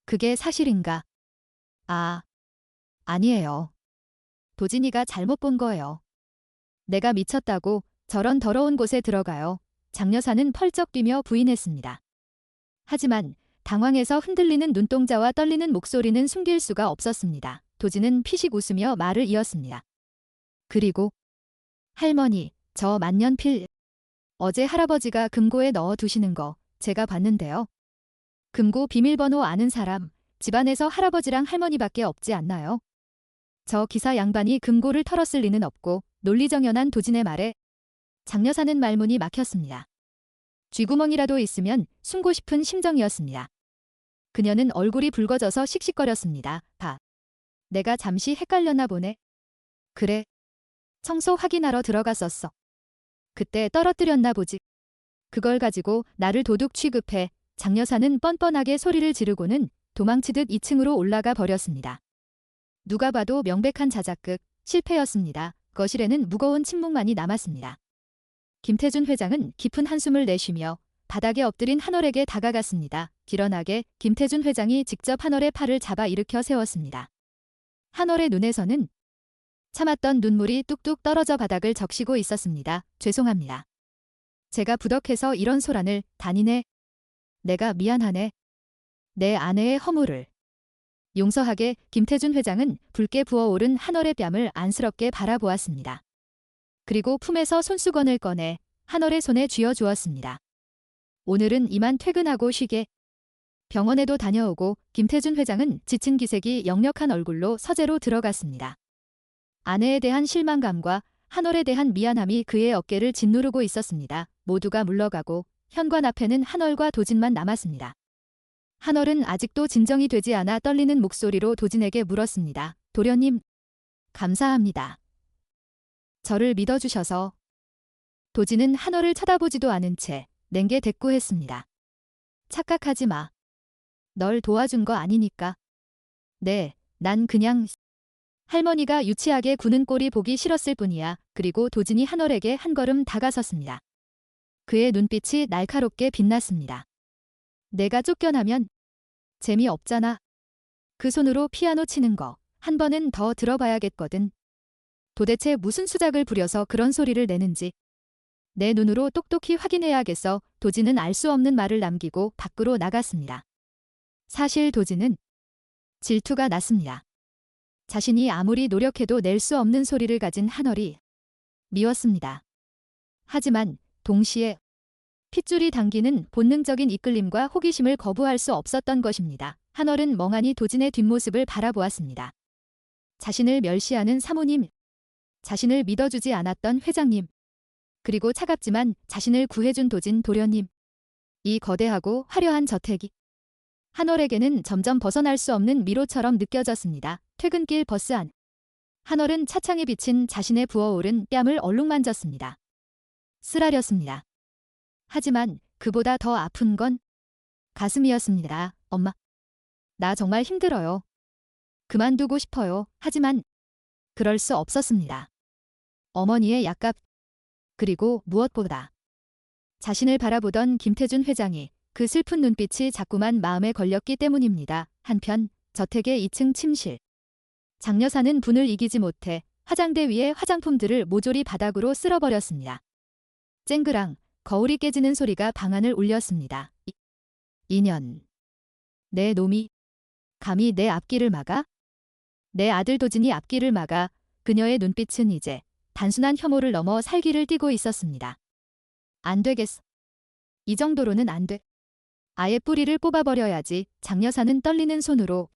그게 사실인가? 아니에요. 도진이가 잘못 본 거예요. 내가 미쳤다고 저런 더러운 곳에 들어가요. 장 여사는 펄쩍 뛰며 부인했습니다. 하지만 당황해서 흔들리는 눈동자와 떨리는 목소리는 숨길 수가 없었습니다. 도진은 피식 웃으며 말을 이었습니다. 그리고 할머니, 저 만년필 어제 할아버지가 금고에 넣어 두시는 거 제가 봤는데요. 금고 비밀번호 아는 사람 집안에서 할아버지랑 할머니밖에 없지 않나요? 저 기사 양반이 금고를 털었을 리는 없고 논리정연한 도진의 말에 장 여사는 말문이 막혔습니다. 쥐구멍이라도 있으면 숨고 싶은 심정이었습니다. 그녀는 얼굴이 붉어져서 씩씩거렸습니다. 내가 잠시 헷갈렸나 보네. 그래. 청소 확인하러 들어갔었어. 그때 떨어뜨렸나 보지. 그걸 가지고 나를 도둑 취급해. 장 여사는 뻔뻔하게 소리를 지르고는 도망치듯 2층으로 올라가 버렸습니다. 누가 봐도 명백한 자작극, 실패였습니다. 거실에는 무거운 침묵만이 남았습니다. 김태준 회장은 깊은 한숨을 내쉬며 바닥에 엎드린 한월에게 다가갔습니다. 길어나게 김태준 회장이 직접 한월의 팔을 잡아 일으켜 세웠습니다. 한월의 눈에서는 참았던 눈물이 뚝뚝 떨어져 바닥을 적시고 있었습니다. 죄송합니다. 제가 부덕해서 이런 소란을. 단이네. 내가 미안하네. 내 아내의 허물을 용서하게. 김태준 회장은 붉게 부어오른 한월의 뺨을 안쓰럽게 바라보았습니다. 그리고 품에서 손수건을 꺼내 한월의 손에 쥐어주었습니다. 오늘은 이만 퇴근하고 쉬게. 병원에도 다녀오고. 김태준 회장은 지친 기색이 역력한 얼굴로 서재로 들어갔습니다. 아내에 대한 실망감과 한월에 대한 미안함이 그의 어깨를 짓누르고 있었습니다. 모두가 물러가고 현관 앞에는 한월과 도진만 남았습니다. 한월은 아직도 진정이 되지 않아 떨리는 목소리로 도진에게 물었습니다. 도련님, 감사합니다. 저를 믿어주셔서. 도진은 한월을 쳐다보지도 않은 채 냉게 대꾸했습니다. 착각하지 마. 널 도와준 거 아니니까. 네, 난 그냥 할머니가 유치하게 구는 꼴이 보기 싫었을 뿐이야. 그리고 도진이 한월에게 한 걸음 다가섰습니다. 그의 눈빛이 날카롭게 빛났습니다. 내가 쫓겨나면 재미없잖아. 그 손으로 피아노 치는 거 한 번은 더 들어봐야겠거든. 도대체 무슨 수작을 부려서 그런 소리를 내는지 내 눈으로 똑똑히 확인해야겠어. 도진은 알 수 없는 말을 남기고 밖으로 나갔습니다. 사실 도진은 질투가 났습니다. 자신이 아무리 노력해도 낼 수 없는 소리를 가진 한월이 미웠습니다. 하지만 동시에 핏줄이 당기는 본능적인 이끌림과 호기심을 거부할 수 없었던 것입니다. 한월은 멍하니 도진의 뒷모습을 바라보았습니다. 자신을 멸시하는 사모님, 자신을 믿어주지 않았던 회장님, 그리고 차갑지만 자신을 구해준 도진 도련님. 이 거대하고 화려한 저택이 한월에게는 점점 벗어날 수 없는 미로처럼 느껴졌습니다. 퇴근길 버스 안. 한월은 차창에 비친 자신의 부어오른 뺨을 얼룩만졌습니다. 쓰라렸습니다. 하지만 그보다 더 아픈 건 가슴이었습니다. 엄마, 나 정말 힘들어요. 그만두고 싶어요. 하지만 그럴 수 없었습니다. 어머니의 약값, 그리고 무엇보다 자신을 바라보던 김태준 회장이 그 슬픈 눈빛이 자꾸만 마음에 걸렸기 때문입니다. 한편 저택의 2층 침실. 장 여사는 분을 이기지 못해 화장대 위의 화장품들을 모조리 바닥으로 쓸어버렸습니다. 쨍그랑 거울이 깨지는 소리가 방안을 울렸습니다. 인연. 내 놈이 감히 내 앞길을 막아? 내 아들 도진이 앞길을 막아. 그녀의 눈빛은 이제 단순한 혐오를 넘어 살기를 띠고 있었습니다. 안 되겠어. 이 정도로는 안 돼. 아예 뿌리를 뽑아버려야지. 장 여사는 떨리는 손으로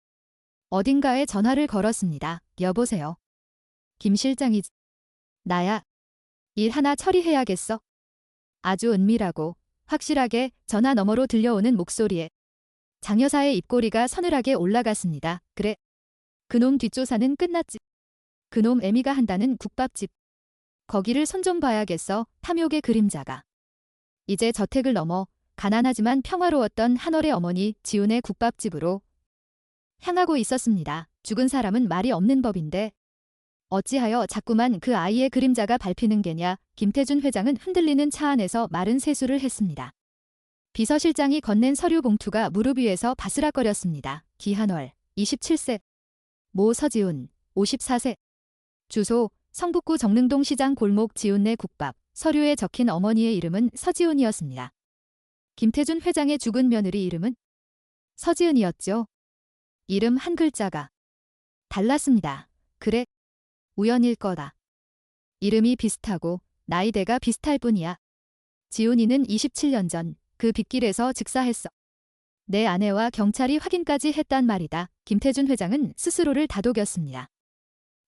어딘가에 전화를 걸었습니다. 여보세요. 김 실장이지. 나야. 일 하나 처리해야겠어. 아주 은밀하고 확실하게 전화 너머로 들려오는 목소리에 장 여사의 입꼬리가 서늘하게 올라갔습니다. 그래. 그놈 뒷조사는 끝났지. 그놈 애미가 한다는 국밥집. 거기를 손 좀 봐야겠어. 탐욕의 그림자가. 이제 저택을 넘어 가난하지만 평화로웠던 한월의 어머니 지훈의 국밥집으로 향하고 있었습니다. 죽은 사람은 말이 없는 법인데 어찌하여 자꾸만 그 아이의 그림자가 밟히는 게냐. 김태준 회장은 흔들리는 차 안에서 마른 세수를 했습니다. 비서실장이 건넨 서류 봉투가 무릎 위에서 바스락거렸습니다. 기한월, 27세. 모 서지훈, 54세. 주소, 성북구 정릉동 시장 골목 지훈네 국밥. 서류에 적힌 어머니의 이름은 서지훈이었습니다. 김태준 회장의 죽은 며느리 이름은 서지은이었죠. 이름 한 글자가 달랐습니다. 그래, 우연일 거다. 이름이 비슷하고 나이대가 비슷할 뿐이야. 지훈이는 27년 전 그 빗길에서 즉사했어. 내 아내와 경찰이 확인까지 했단 말이다. 김태준 회장은 스스로를 다독였습니다.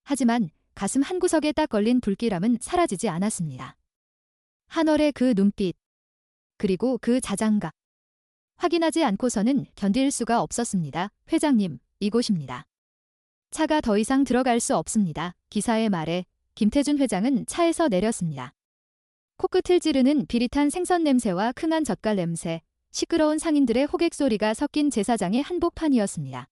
하지만 가슴 한구석에 딱 걸린 불길함은 사라지지 않았습니다. 한월의 그 눈빛, 그리고 그 자장가. 확인하지 않고서는 견딜 수가 없었습니다. 회장님, 이곳입니다. 차가 더 이상 들어갈 수 없습니다. 기사의 말에 김태준 회장은 차에서 내렸습니다. 코끝을 찌르는 비릿한 생선 냄새와 킁한 젓갈 냄새, 시끄러운 상인들의 호객 소리가 섞인 제사장의 한복판이었습니다.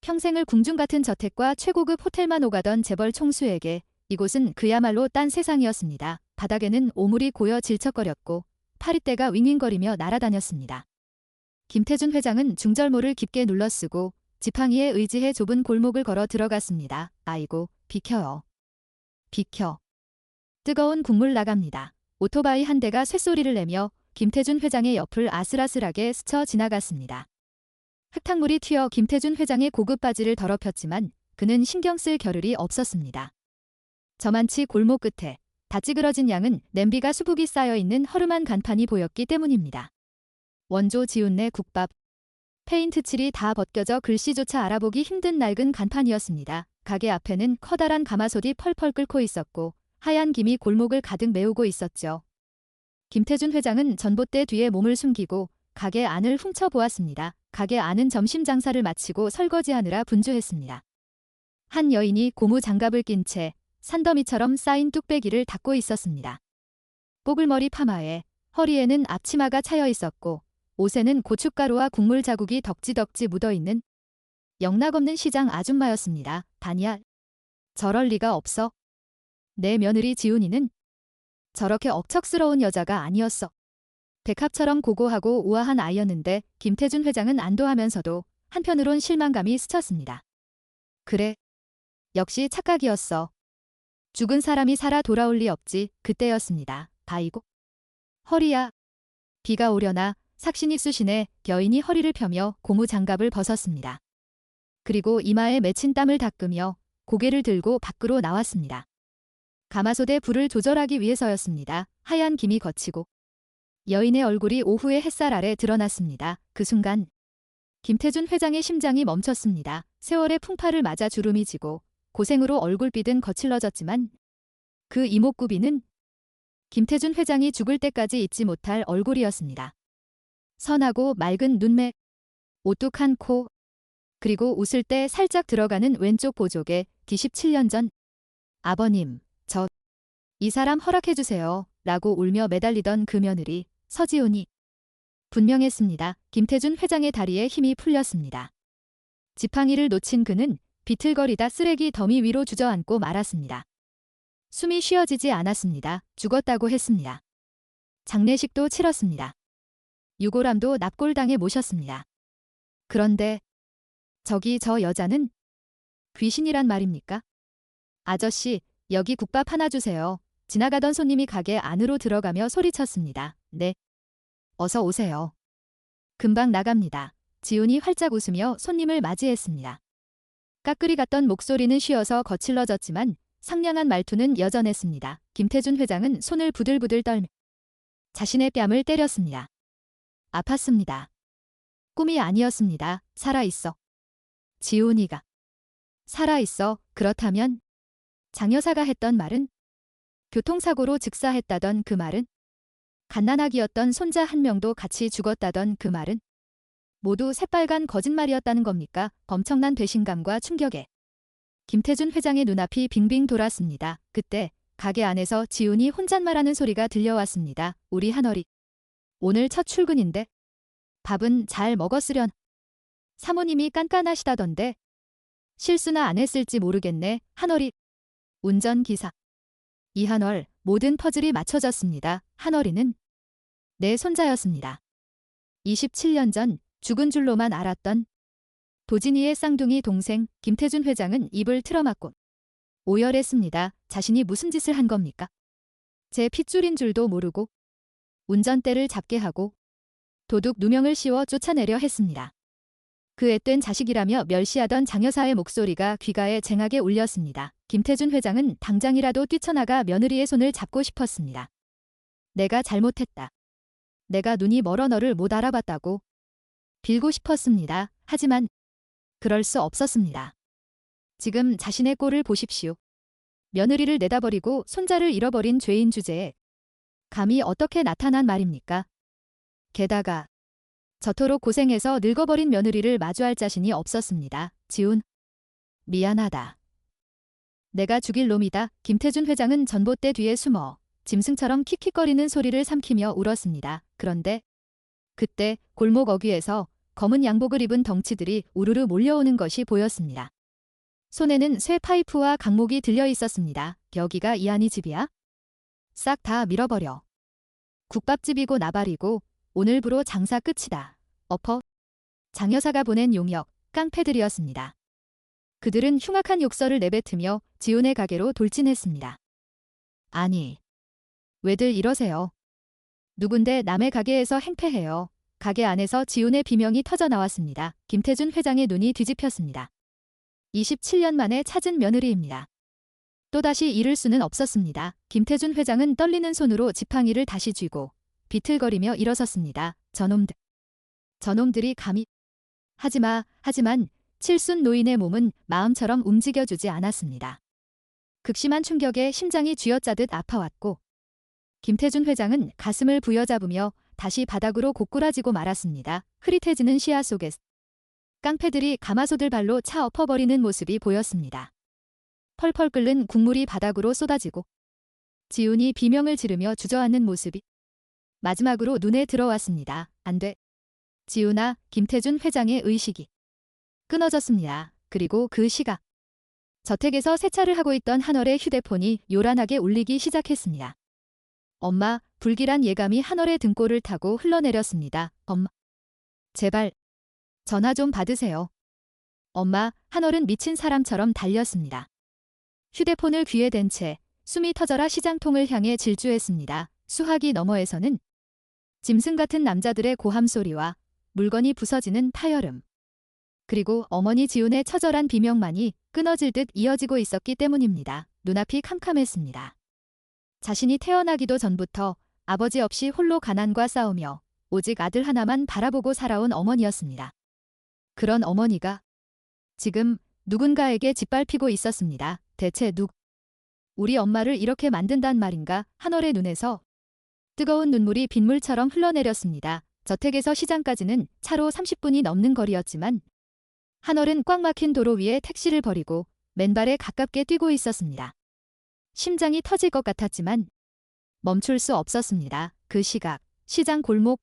평생을 궁중 같은 저택과 최고급 호텔만 오가던 재벌 총수에게 이곳은 그야말로 딴 세상이었습니다. 바닥에는 오물이 고여 질척거렸고 파리떼가 윙윙거리며 날아다녔습니다. 김태준 회장은 중절모를 깊게 눌러쓰고 지팡이에 의지해 좁은 골목을 걸어 들어갔습니다. 아이고, 비켜요. 비켜. 뜨거운 국물 나갑니다. 오토바이 한 대가 쇳소리를 내며 김태준 회장의 옆을 아슬아슬하게 스쳐 지나갔습니다. 흙탕물이 튀어 김태준 회장의 고급 바지를 더럽혔지만 그는 신경 쓸 겨를이 없었습니다. 저만치 골목 끝에 다 찌그러진 양은 냄비가 수북이 쌓여있는 허름한 간판이 보였기 때문입니다. 원조 지훈네 국밥. 페인트 칠이 다 벗겨져 글씨조차 알아보기 힘든 낡은 간판이었습니다. 가게 앞에는 커다란 가마솥이 펄펄 끓고 있었고 하얀 김이 골목을 가득 메우고 있었죠. 김태준 회장은 전봇대 뒤에 몸을 숨기고 가게 안을 훔쳐보았습니다. 가게 안은 점심 장사를 마치고 설거지하느라 분주했습니다. 한 여인이 고무 장갑을 낀 채 산더미처럼 쌓인 뚝배기를 닦고 있었습니다. 뽀글머리 파마에 허리에는 앞치마가 차여 있었고 옷에는 고춧가루와 국물 자국이 덕지덕지 묻어있는 영락없는 시장 아줌마였습니다. 다니야, 저럴 리가 없어. 내 며느리 지훈이는 저렇게 억척스러운 여자가 아니었어. 백합처럼 고고하고 우아한 아이였는데 김태준 회장은 안도하면서도 한편으론 실망감이 스쳤습니다. 그래, 역시 착각이었어. 죽은 사람이 살아 돌아올 리 없지. 그때였습니다. 바이고 허리야. 비가 오려나 삭신이 쑤시네. 여인이 허리를 펴며 고무 장갑을 벗었습니다. 그리고 이마에 맺힌 땀을 닦으며 고개를 들고 밖으로 나왔습니다. 가마솥에 불을 조절하기 위해서였습니다. 하얀 김이 거치고 여인의 얼굴이 오후의 햇살 아래 드러났습니다. 그 순간 김태준 회장의 심장이 멈췄습니다. 세월의 풍파를 맞아 주름이 지고 고생으로 얼굴빛은 거칠러졌지만 그 이목구비는 김태준 회장이 죽을 때까지 잊지 못할 얼굴이었습니다. 선하고 맑은 눈매, 오뚝한 코, 그리고 웃을 때 살짝 들어가는 왼쪽 보조개. 27년 전 아버님, 이 사람 허락해주세요 라고 울며 매달리던 그 며느리 서지훈이 분명했습니다. 김태준 회장의 다리에 힘이 풀렸습니다. 지팡이를 놓친 그는 비틀거리다 쓰레기 더미 위로 주저앉고 말았습니다. 숨이 쉬어지지 않았습니다. 죽었다고 했습니다. 장례식도 치렀습니다. 유골함도 납골당에 모셨습니다. 그런데 저기 저 여자는 귀신이란 말입니까? 아저씨, 여기 국밥 하나 주세요. 지나가던 손님이 가게 안으로 들어가며 소리쳤습니다. 네. 어서 오세요. 금방 나갑니다. 지훈이 활짝 웃으며 손님을 맞이했습니다. 까끌이 갔던 목소리는 쉬어서 거칠러졌지만 상냥한 말투는 여전했습니다. 김태준 회장은 손을 부들부들 떨며 자신의 뺨을 때렸습니다. 아팠습니다. 꿈이 아니었습니다. 살아있어. 지훈이가 살아있어. 그렇다면 장여사가 했던 말은? 교통사고로 즉사했다던 그 말은? 갓난아기였던 손자 한 명도 같이 죽었다던 그 말은? 모두 새빨간 거짓말이었다는 겁니까? 엄청난 배신감과 충격에 김태준 회장의 눈앞이 빙빙 돌았습니다. 그때 가게 안에서 지훈이 혼잣말하는 소리가 들려왔습니다. 우리 한어리. 오늘 첫 출근인데 밥은 잘 먹었으련. 사모님이 깐깐하시다던데 실수나 안 했을지 모르겠네. 한어리. 운전기사. 이한월. 모든 퍼즐이 맞춰졌습니다. 한어리는 내 손자였습니다. 27년 전 죽은 줄로만 알았던 도진이의 쌍둥이 동생 김태준 회장은 입을 틀어막고 오열했습니다. 자신이 무슨 짓을 한 겁니까? 제 핏줄인 줄도 모르고 운전대를 잡게 하고 도둑 누명을 씌워 쫓아내려 했습니다. 그 앳된 자식이라며 멸시하던 장여사의 목소리가 귀가에 쟁하게 울렸습니다. 김태준 회장은 당장이라도 뛰쳐나가 며느리의 손을 잡고 싶었습니다. 내가 잘못했다. 내가 눈이 멀어 너를 못 알아봤다고 빌고 싶었습니다. 하지만 그럴 수 없었습니다. 지금 자신의 꼴을 보십시오. 며느리를 내다버리고 손자를 잃어버린 죄인 주제에 감히 어떻게 나타난 말입니까? 게다가 저토록 고생해서 늙어버린 며느리를 마주할 자신이 없었습니다. 지훈, 미안하다. 내가 죽일 놈이다. 김태준 회장은 전봇대 뒤에 숨어 짐승처럼 킥킥거리는 소리를 삼키며 울었습니다. 그런데 그때 골목 어귀에서 검은 양복을 입은 덩치들이 우르르 몰려오는 것이 보였습니다. 손에는 쇠 파이프와 강목이 들려 있었습니다. 여기가 이한이 집이야? 싹 다 밀어버려. 국밥집이고 나발이고 오늘부로 장사 끝이다. 엎어. 장여사가 보낸 용역, 깡패들이었습니다. 그들은 흉악한 욕설을 내뱉으며 지훈의 가게로 돌진했습니다. 아니, 왜들 이러세요? 누군데 남의 가게에서 행패해요. 가게 안에서 지훈의 비명이 터져 나왔습니다. 김태준 회장의 눈이 뒤집혔습니다. 27년 만에 찾은 며느리입니다. 또다시 잃을 수는 없었습니다. 김태준 회장은 떨리는 손으로 지팡이를 다시 쥐고 비틀거리며 일어섰습니다. 저놈들이 감히. 하지만 칠순 노인의 몸은 마음처럼 움직여주지 않았습니다. 극심한 충격에 심장이 쥐어짜듯 아파왔고 김태준 회장은 가슴을 부여잡으며 다시 바닥으로 고꾸라지고 말았습니다. 흐릿해지는 시야 속에서 깡패들이 가마솥을 발로 차 엎어버리는 모습이 보였습니다. 펄펄 끓는 국물이 바닥으로 쏟아지고 지훈이 비명을 지르며 주저앉는 모습이 마지막으로 눈에 들어왔습니다. 안 돼. 지훈아, 김태준 회장의 의식이 끊어졌습니다. 그리고 그 시각 저택에서 세차를 하고 있던 한월의 휴대폰이 요란하게 울리기 시작했습니다. 엄마, 불길한 예감이 한월의 등골을 타고 흘러내렸습니다. 엄마, 제발 전화 좀 받으세요. 엄마, 한월은 미친 사람처럼 달렸습니다. 휴대폰을 귀에 댄 채 숨이 터져라 시장통을 향해 질주했습니다. 수화기 너머에서는 짐승 같은 남자들의 고함 소리와 물건이 부서지는 파열음, 그리고 어머니 지훈의 처절한 비명만이 끊어질 듯 이어지고 있었기 때문입니다. 눈앞이 캄캄했습니다. 자신이 태어나기도 전부터 아버지 없이 홀로 가난과 싸우며 오직 아들 하나만 바라보고 살아온 어머니였습니다. 그런 어머니가 지금 누군가에게 짓밟히고 있었습니다. 대체 우리 엄마를 이렇게 만든단 말인가? 한월의 눈에서 뜨거운 눈물이 빗물처럼 흘러내렸습니다. 저택에서 시장까지는 차로 30분이 넘는 거리였지만 한월은 꽉 막힌 도로 위에 택시를 버리고 맨발에 가깝게 뛰고 있었습니다. 심장이 터질 것 같았지만 멈출 수 없었습니다. 그 시각, 시장 골목.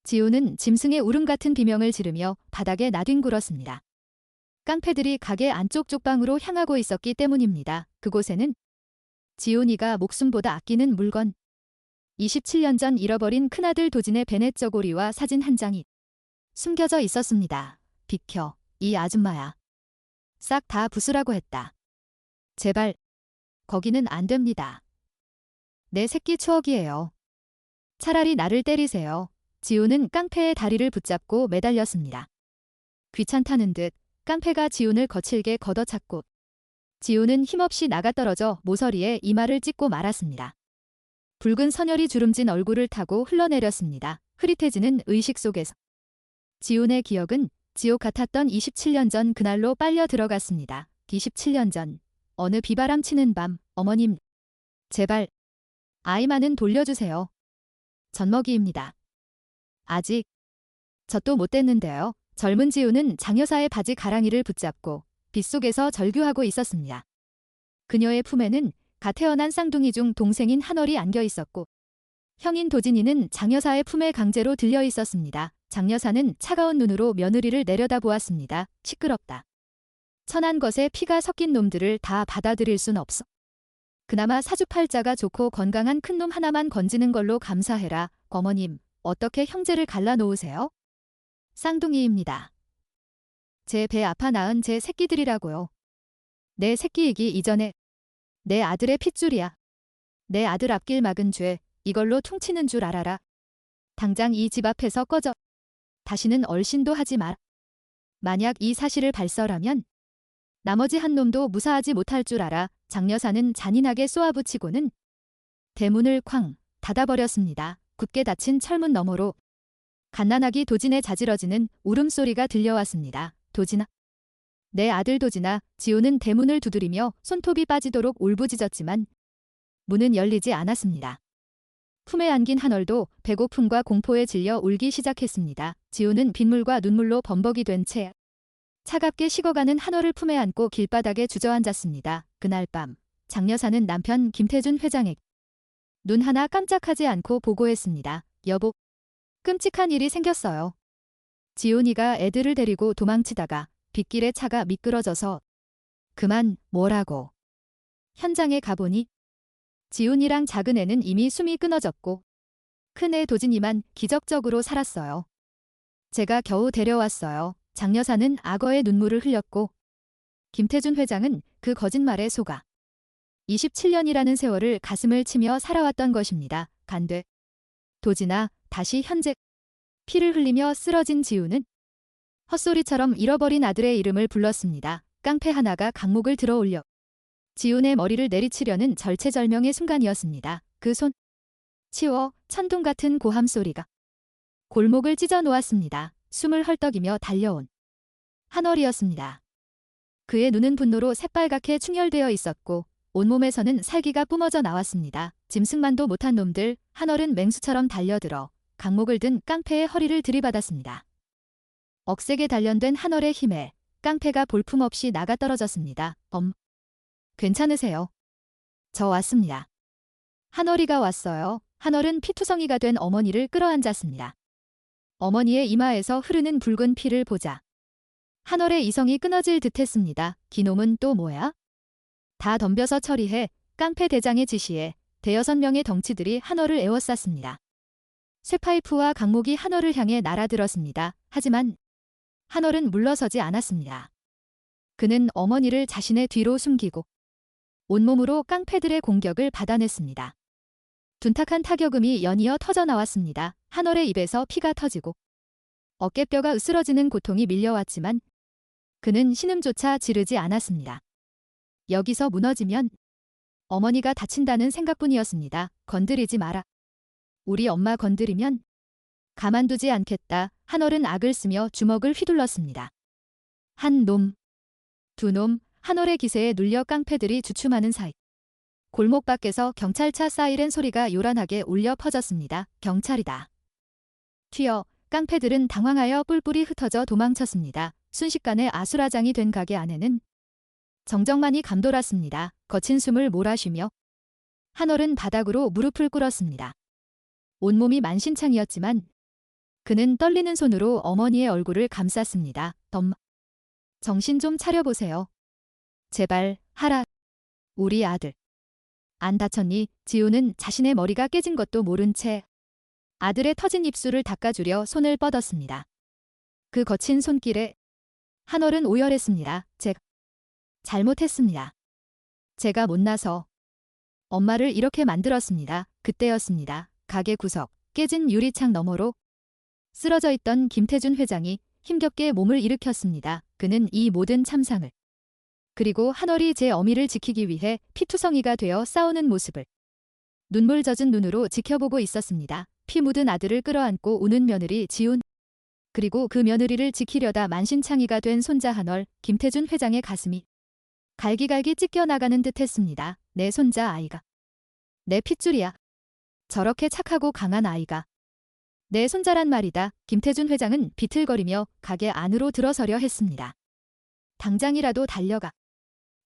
지훈은 짐승의 울음 같은 비명을 지르며 바닥에 나뒹굴었습니다. 깡패들이 가게 안쪽 쪽방으로 향하고 있었기 때문입니다. 그곳에는 지훈이가 목숨보다 아끼는 물건, 27년 전 잃어버린 큰아들 도진의 베넷 저고리와 사진 한 장이 숨겨져 있었습니다. 비켜, 이 아줌마야. 싹 다 부수라고 했다. 제발, 거기는 안 됩니다. 내 새끼 추억이에요. 차라리 나를 때리세요. 지훈은 깡패의 다리를 붙잡고 매달렸습니다. 귀찮다는 듯 깡패가 지훈을 거칠게 걷어찼고 지훈은 힘없이 나가떨어져 모서리에 이마를 찍고 말았습니다. 붉은 선혈이 주름진 얼굴을 타고 흘러내렸습니다. 흐릿해지는 의식 속에서 지훈의 기억은 지옥 같았던 27년 전 그날로 빨려 들어갔습니다. 27년 전 어느 비바람 치는 밤, 어머님, 제발 아이만은 돌려주세요. 젖먹이입니다. 아직 젖도 못 뗐는데요. 젊은 지훈은 장여사의 바지 가랑이를 붙잡고 빗속에서 절규하고 있었습니다. 그녀의 품에는 갓 태어난 쌍둥이 중 동생인 한월이 안겨 있었고 형인 도진이는 장여사의 품에 강제로 들려 있었습니다. 장여사는 차가운 눈으로 며느리를 내려다보았습니다. 시끄럽다. 천한 것에 피가 섞인 놈들을 다 받아들일 순 없어. 그나마 사주팔자가 좋고 건강한 큰 놈 하나만 건지는 걸로 감사해라. 어머님, 어떻게 형제를 갈라놓으세요? 쌍둥이입니다. 제 배 아파 낳은 제 새끼들이라고요. 내 새끼이기 이전에 내 아들의 핏줄이야. 내 아들 앞길 막은 죄, 이걸로 퉁치는 줄 알아라. 당장 이 집 앞에서 꺼져. 다시는 얼씬도 하지 마라. 만약 이 사실을 발설하면 나머지 한 놈도 무사하지 못할 줄 알아. 장여사는 잔인하게 쏘아붙이고는 대문을 쾅 닫아버렸습니다. 굳게 닫힌 철문 너머로 갓난아기 도진의 자지러지는 울음소리가 들려왔습니다. 도진아. 내 아들 도진아. 지훈은 대문을 두드리며 손톱이 빠지도록 울부짖었지만 문은 열리지 않았습니다. 품에 안긴 한월도 배고픔과 공포에 질려 울기 시작했습니다. 지훈은 빗물과 눈물로 범벅이 된 채 차갑게 식어가는 한월을 품에 안고 길바닥에 주저앉았습니다. 그날 밤 장여사는 남편 김태준 회장에게 눈 하나 깜짝하지 않고 보고했습니다. 여보, 끔찍한 일이 생겼어요. 지훈이가 애들을 데리고 도망치다가 빗길에 차가 미끄러져서. 그만, 뭐라고. 현장에 가보니 지훈이랑 작은 애는 이미 숨이 끊어졌고 큰애 도진이만 기적적으로 살았어요. 제가 겨우 데려왔어요. 장여사는 악어의 눈물을 흘렸고 김태준 회장은 그 거짓말에 속아 27년이라는 세월을 가슴을 치며 살아왔던 것입니다. 간돼. 도진아, 다시 현재 피를 흘리며 쓰러진 지우는 헛소리처럼 잃어버린 아들의 이름을 불렀습니다. 깡패 하나가 강목을 들어 올려 지훈의 머리를 내리치려는 절체절명의 순간이었습니다. 그 손 치워 천둥 같은 고함 소리가 골목을 찢어 놓았습니다. 숨을 헐떡이며 달려온 한월이었습니다. 그의 눈은 분노로 새빨갛게 충혈되어 있었고 온몸에서는 살기가 뿜어져 나왔습니다. 짐승만도 못한 놈들. 한월은 맹수처럼 달려들어 강목을 든 깡패의 허리를 들이받았습니다. 억세게 단련된 한월의 힘에 깡패가 볼품없이 나가떨어졌습니다. 괜찮으세요? 저 왔습니다. 한월이가 왔어요. 한월은 피투성이가 된 어머니를 끌어안았습니다. 어머니의 이마에서 흐르는 붉은 피를 보자 한월의 이성이 끊어질 듯했습니다. 기놈은 또 뭐야? 다 덤벼서 처리해. 깡패 대장의 지시에 5~6명의 덩치들이 한월을 에워쌌습니다. 쇠파이프와 강목이 한월을 향해 날아들었습니다. 하지만 한월은 물러서지 않았습니다. 그는 어머니를 자신의 뒤로 숨기고 온몸으로 깡패들의 공격을 받아냈습니다. 둔탁한 타격음이 연이어 터져나왔습니다. 한월의 입에서 피가 터지고 어깨뼈가 으스러지는 고통이 밀려왔지만 그는 신음조차 지르지 않았습니다. 여기서 무너지면 어머니가 다친다는 생각뿐이었습니다. 건드리지 마라. 우리 엄마 건드리면 가만두지 않겠다. 한월은 악을 쓰며 주먹을 휘둘렀습니다. 한 놈, 두 놈, 한월의 기세에 눌려 깡패들이 주춤하는 사이 골목 밖에서 경찰차 사이렌 소리가 요란하게 울려 퍼졌습니다. 경찰이다. 튀어. 깡패들은 당황하여 뿔뿔이 흩어져 도망쳤습니다. 순식간에 아수라장이 된 가게 안에는 정적만이 감돌았습니다. 거친 숨을 몰아쉬며 한월은 바닥으로 무릎을 꿇었습니다. 온몸이 만신창이었지만 그는 떨리는 손으로 어머니의 얼굴을 감쌌습니다. 정신 좀 차려보세요. 제발 하라. 우리 아들. 안 다쳤니? 지우는 자신의 머리가 깨진 것도 모른 채 아들의 터진 입술을 닦아주려 손을 뻗었습니다. 그 거친 손길에 한월은 오열했습니다. 제가 잘못했습니다. 제가 못나서 엄마를 이렇게 만들었습니다. 그때였습니다. 가게 구석 깨진 유리창 너머로 쓰러져 있던 김태준 회장이 힘겹게 몸을 일으켰습니다. 그는 이 모든 참상을 그리고 한월이 제 어미를 지키기 위해 피투성이가 되어 싸우는 모습을 눈물 젖은 눈으로 지켜보고 있었습니다. 피 묻은 아들을 끌어안고 우는 며느리 지훈 그리고 그 며느리를 지키려다 만신창이가 된 손자 한월. 김태준 회장의 가슴이 갈기갈기 찢겨나가는 듯했습니다. 내 손자 아이가 내 핏줄이야. 저렇게 착하고 강한 아이가 내 손자란 말이다. 김태준 회장은 비틀거리며 가게 안으로 들어서려 했습니다. 당장이라도 달려가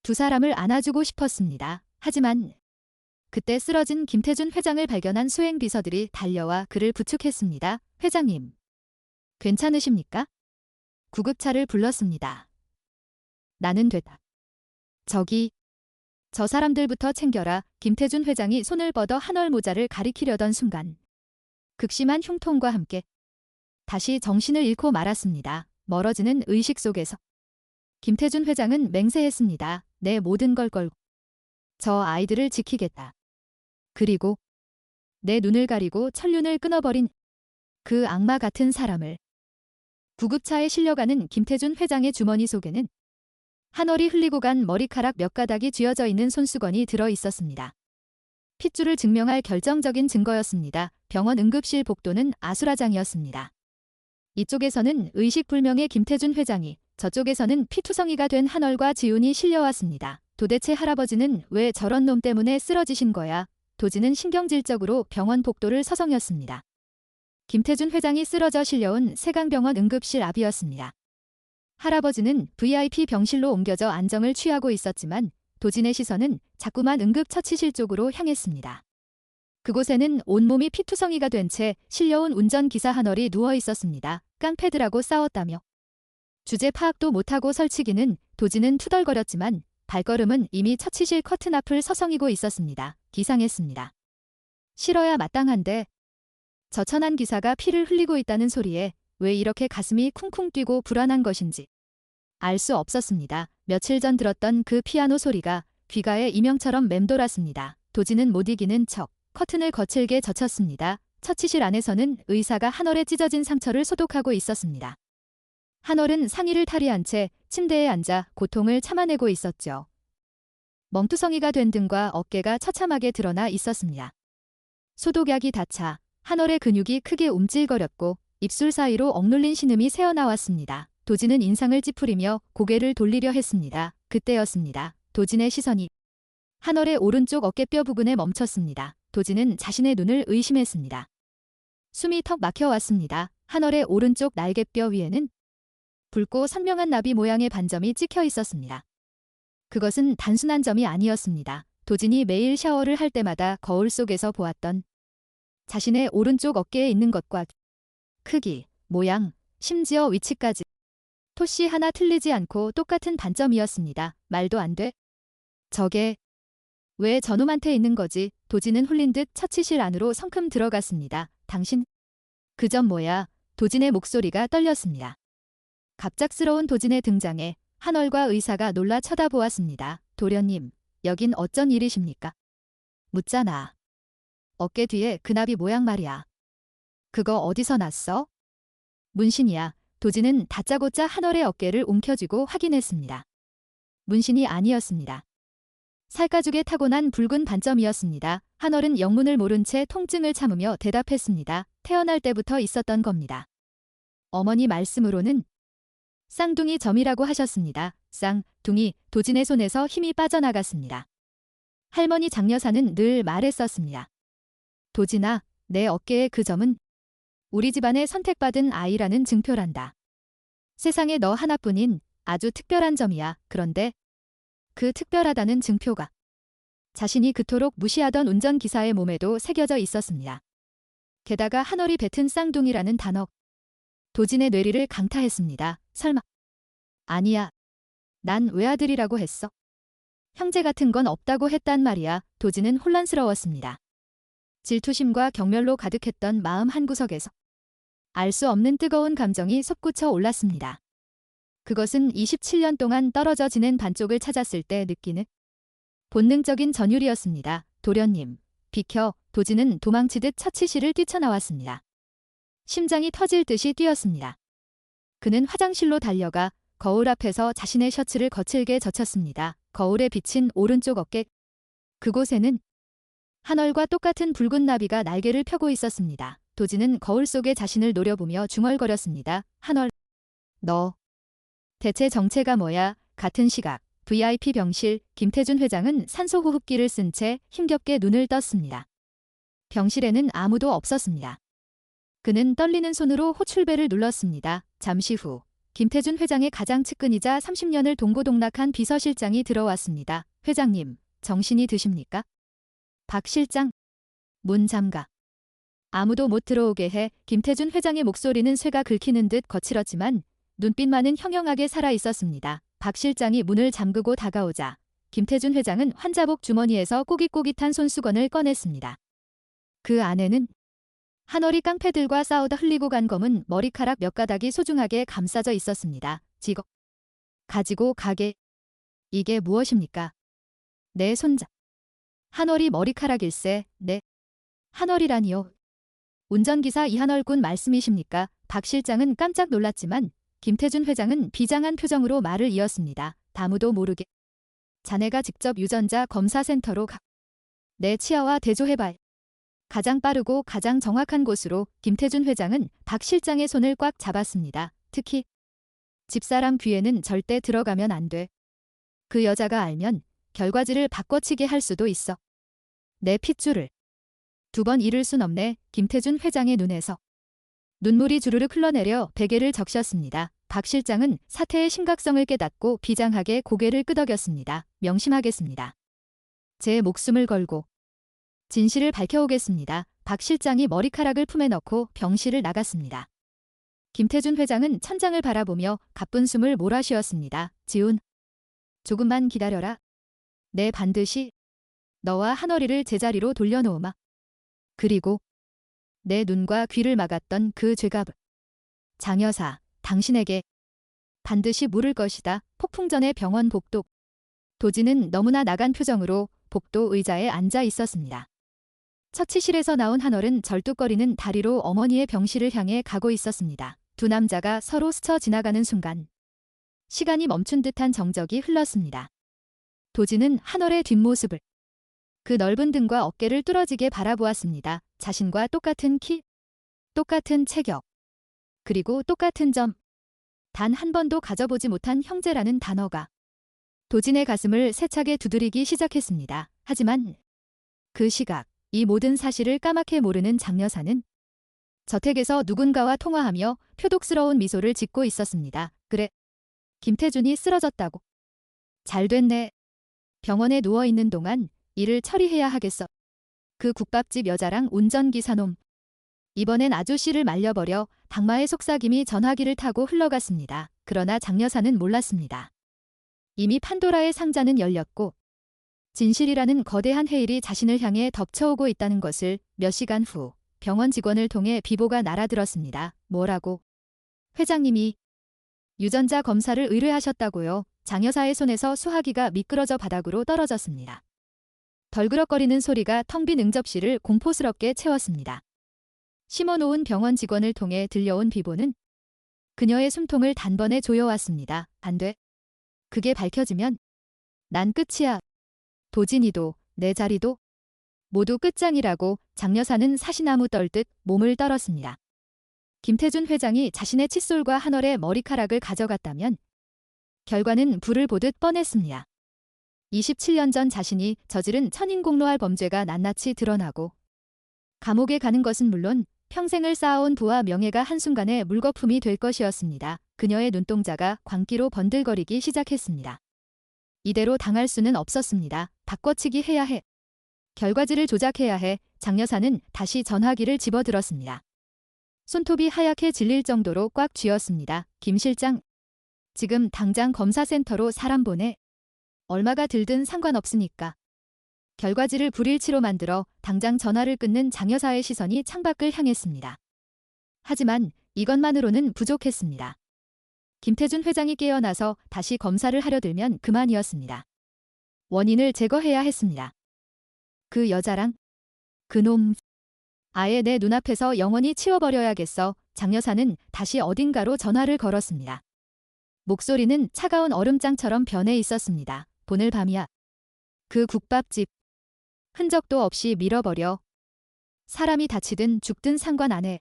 두 사람을 안아주고 싶었습니다. 하지만 그때 쓰러진 김태준 회장을 발견한 수행비서들이 달려와 그를 부축했습니다. 회장님, 괜찮으십니까? 구급차를 불렀습니다. 나는 됐다. 저 사람들부터 챙겨라. 김태준 회장이 손을 뻗어 한월 모자를 가리키려던 순간 극심한 흉통과 함께 다시 정신을 잃고 말았습니다. 멀어지는 의식 속에서 김태준 회장은 맹세했습니다. 내 모든 걸 걸고 저 아이들을 지키겠다. 그리고 내 눈을 가리고 천륜을 끊어버린 그 악마 같은 사람을. 구급차에 실려가는 김태준 회장의 주머니 속에는 한월이 흘리고 간 머리카락 몇 가닥이 쥐어져 있는 손수건이 들어 있었습니다. 핏줄을 증명할 결정적인 증거였습니다. 병원 응급실 복도는 아수라장이었습니다. 이쪽에서는 의식불명의 김태준 회장이, 저쪽에서는 피투성이가 된 한월과 지훈이 실려왔습니다. 도대체 할아버지는 왜 저런 놈 때문에 쓰러지신 거야? 도지는 신경질적으로 병원 복도를 서성였습니다. 김태준 회장이 쓰러져 실려온 세강병원 응급실 앞이었습니다. 할아버지는 VIP 병실로 옮겨져 안정을 취하고 있었지만 도진의 시선은 자꾸만 응급처치실 쪽으로 향했습니다. 그곳에는 온몸이 피투성이가 된 채 실려온 운전기사 한월이 누워 있었습니다. 깡패들하고 싸웠다며 주제 파악도 못하고 설치기는 도진은 투덜거렸지만 발걸음은 이미 처치실 커튼 앞을 서성이고 있었습니다. 기상했습니다. 실어야 마땅한데 저 천한 기사가 피를 흘리고 있다는 소리에 왜 이렇게 가슴이 쿵쿵 뛰고 불안한 것인지 알 수 없었습니다. 며칠 전 들었던 그 피아노 소리가 귓가에 이명처럼 맴돌았습니다. 도진은 못 이기는 척 커튼을 거칠게 젖혔습니다. 처치실 안에서는 의사가 한월의 찢어진 상처를 소독하고 있었습니다. 한월은 상의를 탈의한 채 침대에 앉아 고통을 참아내고 있었죠. 멍투성이가 된 등과 어깨가 처참하게 드러나 있었습니다. 소독약이 닿자 한월의 근육이 크게 움찔거렸고 입술 사이로 억눌린 신음이 새어나왔습니다. 도진은 인상을 찌푸리며 고개를 돌리려 했습니다. 그때였습니다. 도진의 시선이 한월의 오른쪽 어깨뼈 부근에 멈췄습니다. 도진은 자신의 눈을 의심했습니다. 숨이 턱 막혀왔습니다. 한월의 오른쪽 날개뼈 위에는 붉고 선명한 나비 모양의 반점이 찍혀 있었습니다. 그것은 단순한 점이 아니었습니다. 도진이 매일 샤워를 할 때마다 거울 속에서 보았던 자신의 오른쪽 어깨에 있는 것과 크기, 모양, 심지어 위치까지 토씨 하나 틀리지 않고 똑같은 반점이었습니다. 말도 안 돼. 저게 왜 저놈한테 있는 거지? 도진은 홀린 듯 처치실 안으로 성큼 들어갔습니다. 당신 그 점 뭐야? 도진의 목소리가 떨렸습니다. 갑작스러운 도진의 등장에 한월과 의사가 놀라 쳐다보았습니다. 도련님, 여긴 어쩐 일이십니까? 묻잖아. 어깨 뒤에 그 나비 모양 말이야. 그거 어디서 났어? 문신이야. 도진은 다짜고짜 한월의 어깨를 움켜쥐고 확인했습니다. 문신이 아니었습니다. 살가죽에 타고난 붉은 반점이었습니다. 한월은 영문을 모른 채 통증을 참으며 대답했습니다. 태어날 때부터 있었던 겁니다. 어머니 말씀으로는 쌍둥이 점이라고 하셨습니다. 쌍둥이, 도진의 손에서 힘이 빠져나갔습니다. 할머니 장여사는 늘 말했었습니다. 도진아, 내 어깨의 그 점은 우리 집안의 선택받은 아이라는 증표란다. 세상에 너 하나뿐인 아주 특별한 점이야. 그런데 그 특별하다는 증표가 자신이 그토록 무시하던 운전기사의 몸에도 새겨져 있었습니다. 게다가 한월이 뱉은 쌍둥이라는 단어. 도진의 뇌리를 강타했습니다. 설마. 아니야. 난 외아들이라고 했어. 형제 같은 건 없다고 했단 말이야. 도진은 혼란스러웠습니다. 질투심과 경멸로 가득했던 마음 한구석에서 알 수 없는 뜨거운 감정이 솟구쳐 올랐습니다. 그것은 27년 동안 떨어져 지낸 반쪽을 찾았을 때 느끼는 본능적인 전율이었습니다. 도련님, 비켜. 도진은 도망치듯 처치실을 뛰쳐나왔습니다. 심장이 터질 듯이 뛰었습니다. 그는 화장실로 달려가 거울 앞에서 자신의 셔츠를 거칠게 젖혔습니다. 거울에 비친 오른쪽 어깨. 그곳에는 한월과 똑같은 붉은 나비가 날개를 펴고 있었습니다. 도진은 거울 속에 자신을 노려보며 중얼거렸습니다. 한월, 너 대체 정체가 뭐야? 같은 시각 VIP 병실. 김태준 회장은 산소호흡기를 쓴 채 힘겹게 눈을 떴습니다. 병실에는 아무도 없었습니다. 그는 떨리는 손으로 호출벨을 눌렀습니다. 잠시 후 김태준 회장의 가장 측근이자 30년을 동고동락한 비서실장이 들어왔습니다. 회장님, 정신이 드십니까? 박 실장. 문 잠가. 아무도 못 들어오게 해. 김태준 회장의 목소리는 쇠가 긁히는 듯 거칠었지만 눈빛만은 형형하게 살아있었습니다. 박 실장이 문을 잠그고 다가오자 김태준 회장은 환자복 주머니에서 꼬깃꼬깃한 손수건을 꺼냈습니다. 그 안에는 한월이 깡패들과 싸우다 흘리고 간 검은 머리카락 몇 가닥이 소중하게 감싸져 있었습니다. 직업. 가지고 가게. 이게 무엇입니까? 내 손자. 한월이 머리카락일세. 네. 한월이라니요. 운전기사 이한월 군 말씀이십니까? 박 실장은 깜짝 놀랐지만 김태준 회장은 비장한 표정으로 말을 이었습니다. 아무도 모르게. 자네가 직접 유전자 검사센터로 가. 내 치아와 대조해봐. 가장 빠르고 가장 정확한 곳으로. 김태준 회장은 박 실장의 손을 꽉 잡았습니다. 특히 집사람 귀에는 절대 들어가면 안 돼. 그 여자가 알면 결과지를 바꿔치게 할 수도 있어. 내 핏줄을 2번 잃을 순 없네. 김태준 회장의 눈에서 눈물이 주르륵 흘러내려 베개를 적셨습니다. 박 실장은 사태의 심각성을 깨닫고 비장하게 고개를 끄덕였습니다. 명심하겠습니다. 제 목숨을 걸고 진실을 밝혀오겠습니다. 박 실장이 머리카락을 품에 넣고 병실을 나갔습니다. 김태준 회장은 천장을 바라보며 가쁜 숨을 몰아쉬었습니다. 지훈, 조금만 기다려라. 내 반드시 너와 한월이를 제자리로 돌려놓으마. 그리고 내 눈과 귀를 막았던 그 죄값을 장여사, 당신에게 반드시 물을 것이다. 폭풍 전에 병원 복도. 도진은 너무나 나간 표정으로 복도 의자에 앉아 있었습니다. 처치실에서 나온 한월은 절뚝거리는 다리로 어머니의 병실을 향해 가고 있었습니다. 두 남자가 서로 스쳐 지나가는 순간 시간이 멈춘 듯한 정적이 흘렀습니다. 도진은 한월의 뒷모습을, 그 넓은 등과 어깨를 뚫어지게 바라보았습니다. 자신과 똑같은 키, 똑같은 체격, 그리고 똑같은 점. 단 한 번도 가져보지 못한 형제라는 단어가 도진의 가슴을 세차게 두드리기 시작했습니다. 하지만 그 시각, 이 모든 사실을 까맣게 모르는 장 여사는 저택에서 누군가와 통화하며 표독스러운 미소를 짓고 있었습니다. 그래, 김태준이 쓰러졌다고. 잘 됐네. 병원에 누워있는 동안 일을 처리해야 하겠어. 그 국밥집 여자랑 운전기사놈. 이번엔 아저씨를 말려버려. 당마의 속삭임이 전화기를 타고 흘러갔습니다. 그러나 장 여사는 몰랐습니다. 이미 판도라의 상자는 열렸고 진실이라는 거대한 해일이 자신을 향해 덮쳐오고 있다는 것을. 몇 시간 후 병원 직원을 통해 비보가 날아들었습니다. 뭐라고? 회장님이 유전자 검사를 의뢰하셨다고요. 장 여사의 손에서 수화기가 미끄러져 바닥으로 떨어졌습니다. 덜그럭거리는 소리가 텅 빈 응접실을 공포스럽게 채웠습니다. 심어놓은 병원 직원을 통해 들려온 비보는 그녀의 숨통을 단번에 조여왔습니다. 안 돼. 그게 밝혀지면 난 끝이야. 도진이도 내 자리도 모두 끝장이라고. 장 여사는 사시나무 떨듯 몸을 떨었습니다. 김태준 회장이 자신의 칫솔과 한월의 머리카락을 가져갔다면 결과는 불을 보듯 뻔했습니다. 27년 전 자신이 저지른 천인공노할 범죄가 낱낱이 드러나고 감옥에 가는 것은 물론 평생을 쌓아온 부와 명예가 한순간에 물거품이 될 것이었습니다. 그녀의 눈동자가 광기로 번들거리기 시작했습니다. 이대로 당할 수는 없었습니다. 바꿔치기 해야 해. 결과지를 조작해야 해. 장 여사는 다시 전화기를 집어들었습니다. 손톱이 하얗게 질릴 정도로 꽉 쥐었습니다. 김 실장, 지금 당장 검사센터로 사람 보내. 얼마가 들든 상관없으니까. 결과지를 불일치로 만들어. 당장 전화를 끊는 장 여사의 시선이 창밖을 향했습니다. 하지만 이것만으로는 부족했습니다. 김태준 회장이 깨어나서 다시 검사를 하려 들면 그만이었습니다. 원인을 제거해야 했습니다. 그 여자랑 그놈 아예 내 눈앞에서 영원히 치워버려야겠어. 장 여사는 다시 어딘가로 전화를 걸었습니다. 목소리는 차가운 얼음장처럼 변해 있었습니다. 오늘 밤이야. 그 국밥집. 흔적도 없이 밀어버려. 사람이 다치든 죽든 상관 안 해.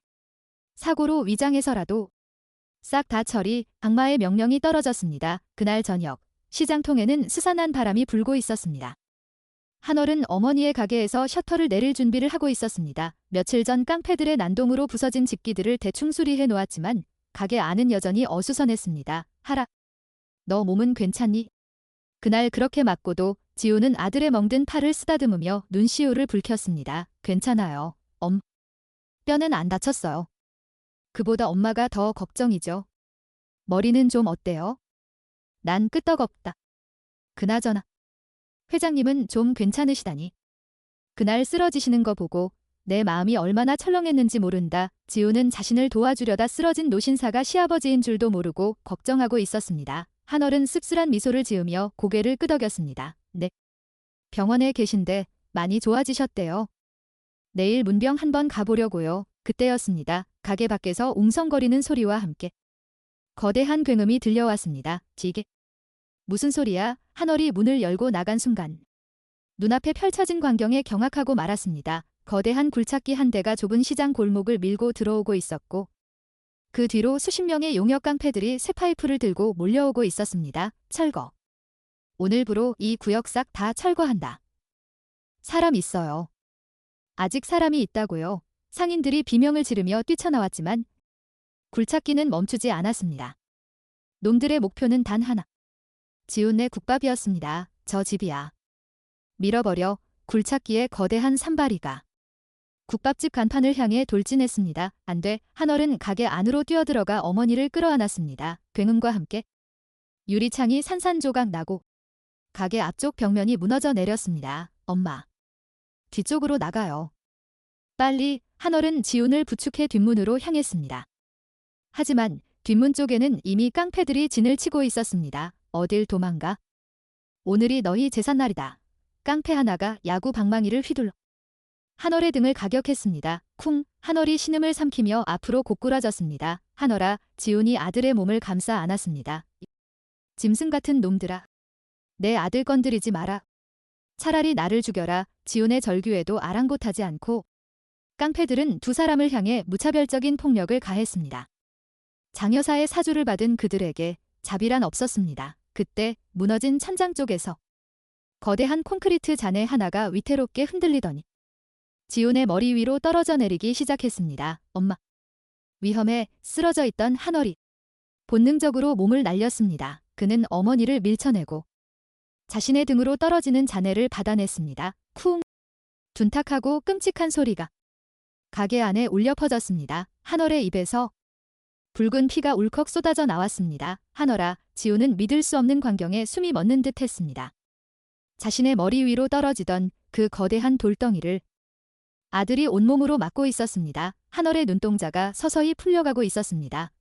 사고로 위장해서라도 싹 다 처리. 악마의 명령이 떨어졌습니다. 그날 저녁 시장통에는 스산한 바람이 불고 있었습니다. 한월은 어머니의 가게에서 셔터를 내릴 준비를 하고 있었습니다. 며칠 전 깡패들의 난동으로 부서진 집기들을 대충 수리해 놓았지만 가게 안은 여전히 어수선했습니다. 하라. 너 몸은 괜찮니? 그날 그렇게 맞고도 지우는 아들의 멍든 팔을 쓰다듬으며 눈시울을 붉혔습니다. 괜찮아요. 뼈는 안 다쳤어요. 그보다 엄마가 더 걱정이죠. 머리는 좀 어때요? 난 끄떡없다. 그나저나 회장님은 좀 괜찮으시다니. 그날 쓰러지시는 거 보고 내 마음이 얼마나 철렁했는지 모른다. 지우는 자신을 도와주려다 쓰러진 노신사가 시아버지인 줄도 모르고 걱정하고 있었습니다. 한월은 씁쓸한 미소를 지으며 고개를 끄덕였습니다. 네. 병원에 계신데 많이 좋아지셨대요. 내일 문병 한번 가보려고요. 그때였습니다. 가게 밖에서 웅성거리는 소리와 함께 거대한 굉음이 들려왔습니다. 지게. 무슨 소리야? 한월이 문을 열고 나간 순간 눈앞에 펼쳐진 광경에 경악하고 말았습니다. 거대한 굴착기 한 대가 좁은 시장 골목을 밀고 들어오고 있었고 그 뒤로 수십 명의 용역 깡패들이 쇠파이프를 들고 몰려오고 있었습니다. 철거. 오늘부로 이 구역 싹 다 철거한다. 사람 있어요. 아직 사람이 있다고요. 상인들이 비명을 지르며 뛰쳐나왔지만 굴착기는 멈추지 않았습니다. 놈들의 목표는 단 하나. 지훈의 국밥이었습니다. 저 집이야. 밀어버려. 굴착기의 거대한 산발이가 국밥집 간판을 향해 돌진했습니다. 안 돼. 한월은 가게 안으로 뛰어들어가 어머니를 끌어안았습니다. 굉음과 함께 유리창이 산산조각 나고 가게 앞쪽 벽면이 무너져 내렸습니다. 엄마. 뒤쪽으로 나가요. 빨리. 한월은 지훈을 부축해 뒷문으로 향했습니다. 하지만 뒷문 쪽에는 이미 깡패들이 진을 치고 있었습니다. 어딜 도망가? 오늘이 너희 제삿날이다. 깡패 하나가 야구 방망이를 휘둘러 한월의 등을 가격했습니다. 쿵! 한월이 신음을 삼키며 앞으로 고꾸라졌습니다. 한월아, 지훈이 아들의 몸을 감싸 안았습니다. 짐승 같은 놈들아. 내 아들 건드리지 마라. 차라리 나를 죽여라. 지훈의 절규에도 아랑곳하지 않고 깡패들은 두 사람을 향해 무차별적인 폭력을 가했습니다. 장여사의 사주를 받은 그들에게 자비란 없었습니다. 그때 무너진 천장 쪽에서 거대한 콘크리트 잔해 하나가 위태롭게 흔들리더니 지훈의 머리 위로 떨어져 내리기 시작했습니다. 엄마. 위험해. 쓰러져 있던 한월이 본능적으로 몸을 날렸습니다. 그는 어머니를 밀쳐내고 자신의 등으로 떨어지는 잔해를 받아냈습니다. 쿵! 둔탁하고 끔찍한 소리가 가게 안에 울려 퍼졌습니다. 한월의 입에서 붉은 피가 울컥 쏟아져 나왔습니다. 한월아, 지훈은 믿을 수 없는 광경에 숨이 멎는 듯 했습니다. 자신의 머리 위로 떨어지던 그 거대한 돌덩이를 아들이 온몸으로 막고 있었습니다. 한월의 눈동자가 서서히 풀려가고 있었습니다.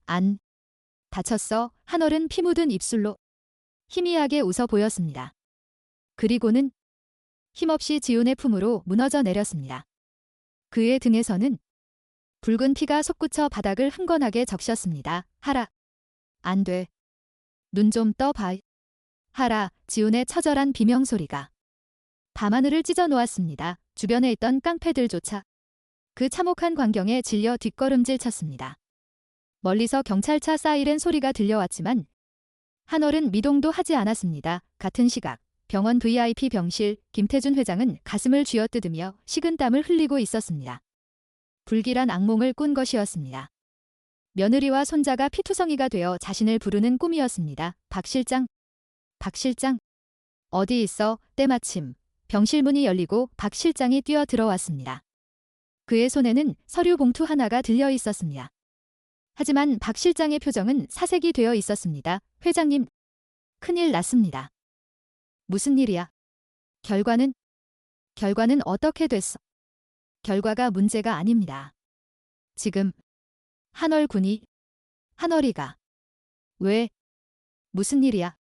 안. 다쳤어. 한월은 피 묻은 입술로 희미하게 웃어 보였습니다. 그리고는 힘없이 지훈의 품으로 무너져 내렸습니다. 그의 등에서는 붉은 피가 솟구쳐 바닥을 흥건하게 적셨습니다. 하라. 안 돼. 눈 좀 떠봐. 하라. 지훈의 처절한 비명소리가 밤하늘을 찢어 놓았습니다. 주변에 있던 깡패들조차 그 참혹한 광경에 질려 뒷걸음질 쳤습니다. 멀리서 경찰차 사이렌 소리가 들려왔지만 한월은 미동도 하지 않았습니다. 같은 시각 병원 VIP 병실 김태준 회장은 가슴을 쥐어뜯으며 식은땀을 흘리고 있었습니다. 불길한 악몽을 꾼 것이었습니다. 며느리와 손자가 피투성이가 되어 자신을 부르는 꿈이었습니다. 박 실장. 박 실장. 어디 있어? 때마침 병실 문이 열리고 박 실장이 뛰어 들어왔습니다. 그의 손에는 서류 봉투 하나가 들려 있었습니다. 하지만 박 실장의 표정은 사색이 되어 있었습니다. 회장님, 큰일 났습니다. 무슨 일이야? 결과는 어떻게 됐어? 결과가 문제가 아닙니다. 지금 한월 군이 한월이가 왜? 무슨 일이야?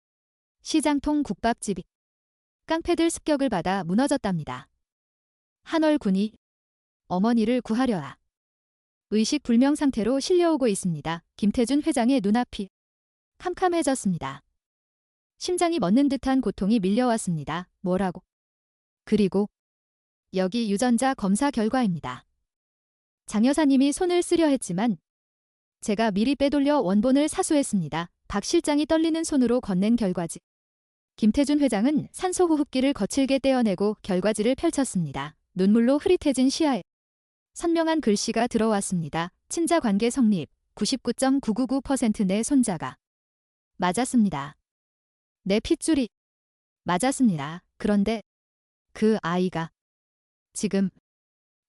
시장통 국밥집이 깡패들 습격을 받아 무너졌답니다. 한월 군이 어머니를 구하려라. 의식 불명 상태로 실려오고 있습니다. 김태준 회장의 눈앞이 캄캄해졌습니다. 심장이 멎는 듯한 고통이 밀려왔습니다. 뭐라고? 그리고 여기 유전자 검사 결과입니다. 장 여사님이 손을 쓰려 했지만 제가 미리 빼돌려 원본을 사수했습니다. 박 실장이 떨리는 손으로 건넨 결과지. 김태준 회장은 산소호흡기를 거칠게 떼어내고 결과지를 펼쳤습니다. 눈물로 흐릿해진 시야에 선명한 글씨가 들어왔습니다. 친자 관계 성립 99.999% 내 손자가 맞았습니다. 내 핏줄이 맞았습니다. 그런데 그 아이가 지금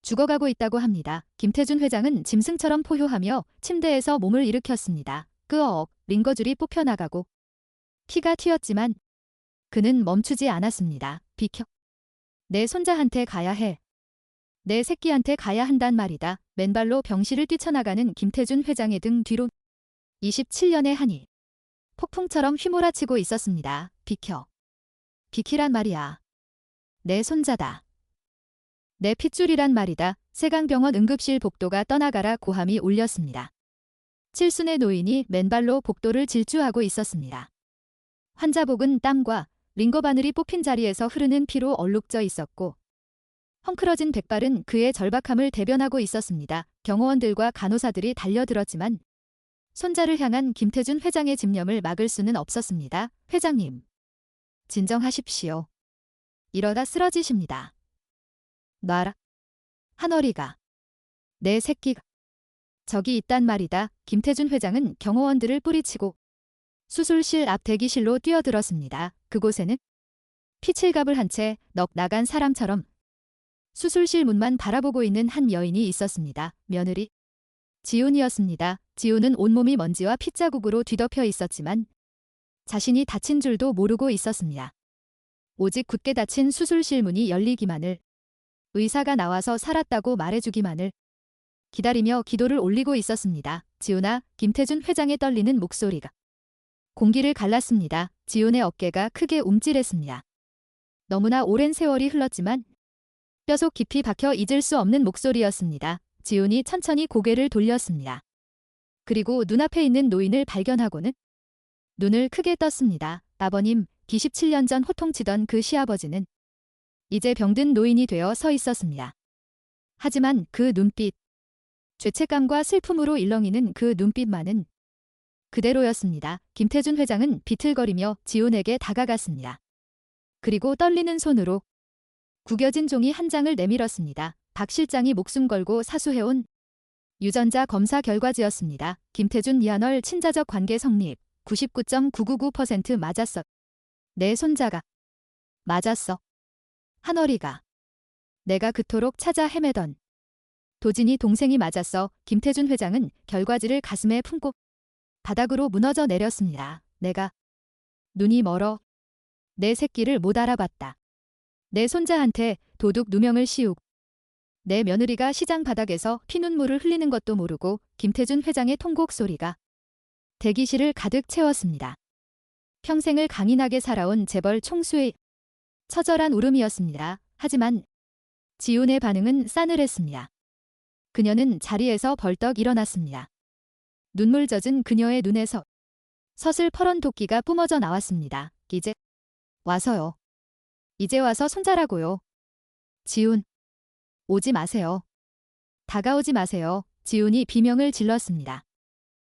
죽어가고 있다고 합니다. 김태준 회장은 짐승처럼 포효하며 침대에서 몸을 일으켰습니다. 끄어억 링거줄이 뽑혀나가고 피가 튀었지만 그는 멈추지 않았습니다. 비켜. 내 손자한테 가야 해. 내 새끼한테 가야 한단 말이다. 맨발로 병실을 뛰쳐나가는 김태준 회장의 등 뒤로 27년의 한이 폭풍처럼 휘몰아치고 있었습니다. 비켜. 비키란 말이야. 내 손자다. 내 핏줄이란 말이다. 세강병원 응급실 복도가 떠나가라 고함이 울렸습니다. 칠순의 노인이 맨발로 복도를 질주하고 있었습니다. 환자복은 땀과 링거 바늘이 뽑힌 자리에서 흐르는 피로 얼룩져 있었고 헝클어진 백발은 그의 절박함을 대변하고 있었습니다. 경호원들과 간호사들이 달려들었지만 손자를 향한 김태준 회장의 집념을 막을 수는 없었습니다. 회장님, 진정하십시오. 이러다 쓰러지십니다. 놔라. 한월이가 내 새끼가 저기 있단 말이다. 김태준 회장은 경호원들을 뿌리치고 수술실 앞 대기실로 뛰어들었습니다. 그곳에는 피칠갑을 한 채 넋 나간 사람처럼 수술실 문만 바라보고 있는 한 여인이 있었습니다. 며느리 지훈이었습니다. 지훈은 온몸이 먼지와 핏자국으로 뒤덮여 있었지만 자신이 다친 줄도 모르고 있었습니다. 오직 굳게 닫힌 수술실 문이 열리기만을 의사가 나와서 살았다고 말해주기만을 기다리며 기도를 올리고 있었습니다. 지훈아, 김태준 회장의 떨리는 목소리가 공기를 갈랐습니다. 지훈의 어깨가 크게 움찔했습니다. 너무나 오랜 세월이 흘렀지만 뼈속 깊이 박혀 잊을 수 없는 목소리였습니다. 지훈이 천천히 고개를 돌렸습니다. 그리고 눈앞에 있는 노인을 발견하고는 눈을 크게 떴습니다. 아버님, 27년 전 호통치던 그 시아버지는 이제 병든 노인이 되어 서 있었습니다. 하지만 그 눈빛, 죄책감과 슬픔으로 일렁이는 그 눈빛만은 그대로였습니다. 김태준 회장은 비틀거리며 지훈에게 다가갔습니다. 그리고 떨리는 손으로 구겨진 종이 한 장을 내밀었습니다. 박 실장이 목숨 걸고 사수해온 유전자 검사 결과지였습니다. 김태준 이한월 친자적 관계 성립 99.999% 맞았어. 내 손자가 맞았어. 한월이가 내가 그토록 찾아 헤매던 도진이 동생이 맞았어. 김태준 회장은 결과지를 가슴에 품고 바닥으로 무너져 내렸습니다. 내가 눈이 멀어 내 새끼를 못 알아봤다. 내 손자한테 도둑 누명을 씌우고 내 며느리가 시장 바닥에서 피눈물을 흘리는 것도 모르고. 김태준 회장의 통곡 소리가 대기실을 가득 채웠습니다. 평생을 강인하게 살아온 재벌 총수의 처절한 울음이었습니다. 하지만 지훈의 반응은 싸늘했습니다. 그녀는 자리에서 벌떡 일어났습니다. 눈물 젖은 그녀의 눈에서 서슬퍼런 도끼가 뿜어져 나왔습니다. 이제 와서요. 이제 와서 손자라고요. 지훈, 오지 마세요. 다가오지 마세요. 지훈이 비명을 질렀습니다.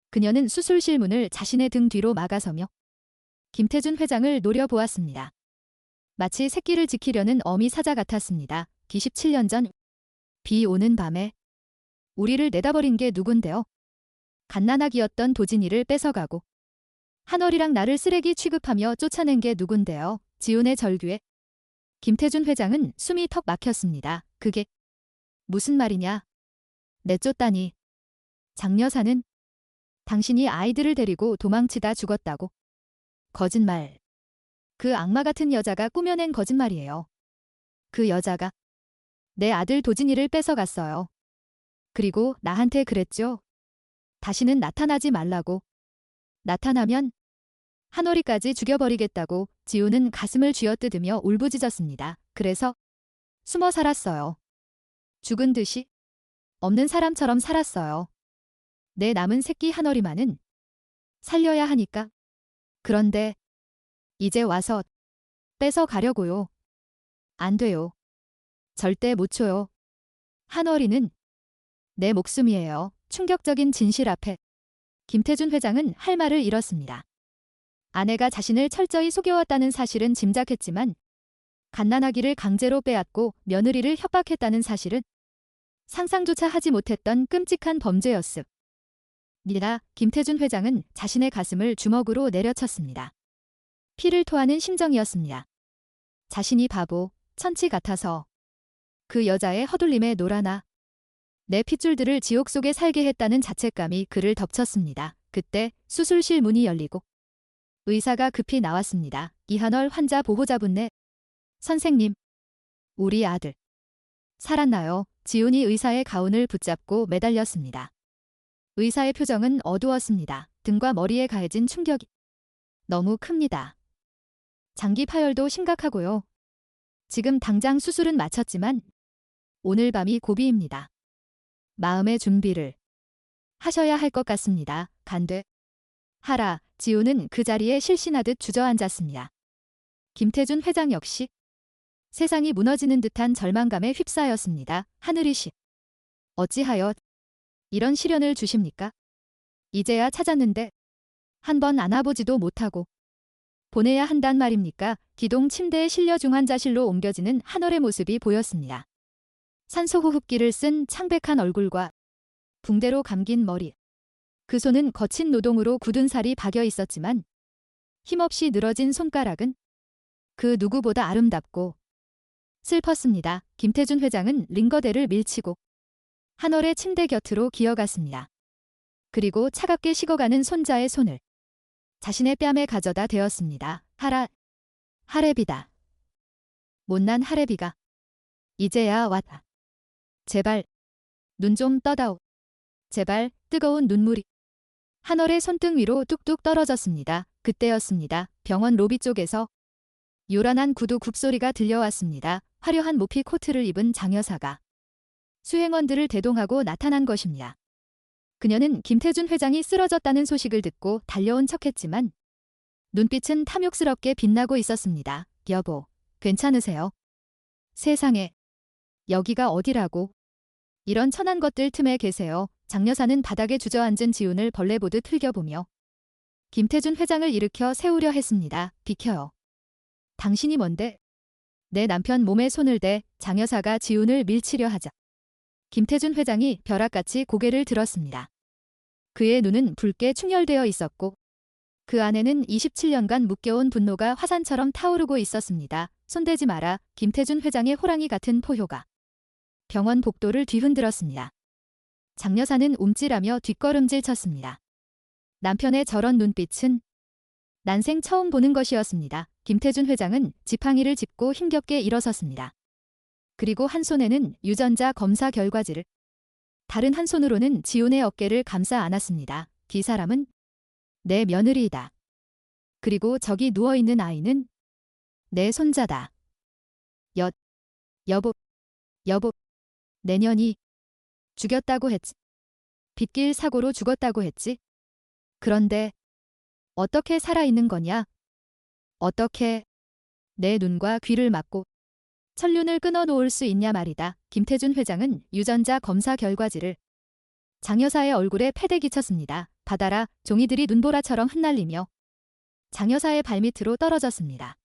그녀는 수술실 문을 자신의 등 뒤로 막아서며 김태준 회장을 노려보았습니다. 마치 새끼를 지키려는 어미 사자 같았습니다. 27년 전 비 오는 밤에 우리를 내다버린 게 누군데요? 갓난아기였던 도진이를 뺏어가고 한월이랑 나를 쓰레기 취급하며 쫓아낸 게 누군데요? 지훈의 절규에 김태준 회장은 숨이 턱 막혔습니다. 그게 무슨 말이냐? 내쫓다니. 장여사는 당신이 아이들을 데리고 도망치다 죽었다고. 거짓말. 그 악마 같은 여자가 꾸며낸 거짓말이에요. 그 여자가 내 아들 도진이를 뺏어갔어요. 그리고 나한테 그랬죠. 다시는 나타나지 말라고. 나타나면 한월이까지 죽여버리겠다고. 지훈은 가슴을 쥐어뜯으며 울부짖었습니다. 그래서 숨어 살았어요. 죽은 듯이 없는 사람처럼 살았어요. 내 남은 새끼 한월이만은 살려야 하니까. 그런데 이제 와서 뺏어가려고요. 안 돼요. 절대 못 줘요. 한월이는 내 목숨이에요. 충격적인 진실 앞에 김태준 회장은 할 말을 잃었습니다. 아내가 자신을 철저히 속여왔다는 사실은 짐작했지만 갓난아기를 강제로 빼앗고 며느리를 협박했다는 사실은 상상조차 하지 못했던 끔찍한 범죄였습니다. 김태준 회장은 자신의 가슴을 주먹으로 내려쳤습니다. 피를 토하는 심정이었습니다. 자신이 바보, 천치 같아서 그 여자의 허둘림에 놀아나 내 핏줄들을 지옥 속에 살게 했다는 자책감이 그를 덮쳤습니다. 그때 수술실 문이 열리고 의사가 급히 나왔습니다. 이한월 환자 보호자분네. 선생님, 우리 아들 살았나요? 지훈이 의사의 가운을 붙잡고 매달렸습니다. 의사의 표정은 어두웠습니다. 등과 머리에 가해진 충격이 너무 큽니다. 장기 파열도 심각하고요. 지금 당장 수술은 마쳤지만 오늘 밤이 고비입니다. 마음의 준비를 하셔야 할 것 같습니다. 간돼. 하라. 지훈은 그 자리에 실신하듯 주저앉았습니다. 김태준 회장 역시 세상이 무너지는 듯한 절망감에 휩싸였습니다. 하늘이시. 어찌하여 이런 시련을 주십니까? 이제야 찾았는데 한 번 안아보지도 못하고 보내야 한단 말입니까? 기동 침대에 실려 중환자실로 옮겨지는 한월의 모습이 보였습니다. 산소호흡기를 쓴 창백한 얼굴과 붕대로 감긴 머리. 그 손은 거친 노동으로 굳은 살이 박여 있었지만 힘없이 늘어진 손가락은 그 누구보다 아름답고 슬펐습니다. 김태준 회장은 링거대를 밀치고 한월의 침대 곁으로 기어갔습니다. 그리고 차갑게 식어가는 손자의 손을 자신의 뺨에 가져다 대었습니다. 하레비다. 못난 하레비가 이제야 왔다. 제발 눈 좀 떠다오. 제발. 뜨거운 눈물이 한월의 손등 위로 뚝뚝 떨어졌습니다. 그때였습니다. 병원 로비 쪽에서 요란한 구두 굽소리가 들려왔습니다. 화려한 모피 코트를 입은 장 여사가 수행원들을 대동하고 나타난 것입니다. 그녀는 김태준 회장이 쓰러졌다는 소식을 듣고 달려온 척했지만 눈빛은 탐욕스럽게 빛나고 있었습니다. 여보, 괜찮으세요? 세상에, 여기가 어디라고? 이런 천한 것들 틈에 계세요. 장 여사는 바닥에 주저앉은 지훈을 벌레 보듯 흘겨보며 김태준 회장을 일으켜 세우려 했습니다. 비켜요. 당신이 뭔데? 내 남편 몸에 손을 대 장 여사가 지훈을 밀치려 하자 김태준 회장이 벼락같이 고개를 들었습니다. 그의 눈은 붉게 충혈되어 있었고 그 안에는 27년간 묶여온 분노가 화산처럼 타오르고 있었습니다. 손대지 마라. 김태준 회장의 호랑이 같은 포효가 병원 복도를 뒤흔들었습니다. 장 여사는 움찔하며 뒷걸음질 쳤습니다. 남편의 저런 눈빛은 난생 처음 보는 것이었습니다. 김태준 회장은 지팡이를 짚고 힘겹게 일어섰습니다. 그리고 한 손에는 유전자 검사 결과지를, 다른 한 손으로는 지훈의 어깨를 감싸 안았습니다. 이 사람은 내 며느리이다. 그리고 저기 누워있는 아이는 내 손자다. 여보, 내년이 죽였다고 했지. 빗길 사고로 죽었다고 했지. 그런데 어떻게 살아있는 거냐? 어떻게 내 눈과 귀를 막고 천륜을 끊어놓을 수 있냐 말이다. 김태준 회장은 유전자 검사 결과지를 장 여사의 얼굴에 패대기 쳤습니다. 받아라. 종이들이 눈보라처럼 흩날리며 장 여사의 발밑으로 떨어졌습니다.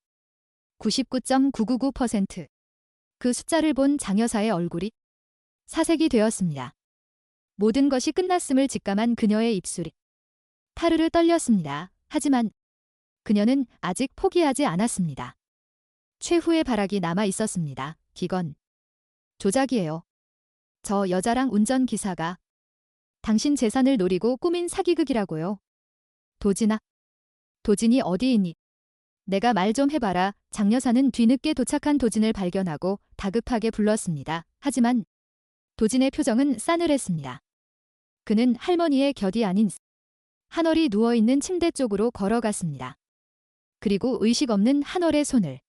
99.999%. 그 숫자를 본 장 여사의 얼굴이 사색이 되었습니다. 모든 것이 끝났음을 직감한 그녀의 입술이 타르르 떨렸습니다. 하지만 그녀는 아직 포기하지 않았습니다. 최후의 발악이 남아 있었습니다. 이건 조작이에요. 저 여자랑 운전기사가 당신 재산을 노리고 꾸민 사기극이라고요. 도진이 어디 있니? 내가 말 좀 해봐라. 장 여사는 뒤늦게 도착한 도진을 발견하고 다급하게 불렀습니다. 하지만 도진의 표정은 싸늘했습니다. 그는 할머니의 곁이 아닌 한월이 누워있는 침대 쪽으로 걸어갔습니다. 그리고 의식 없는 한월의 손을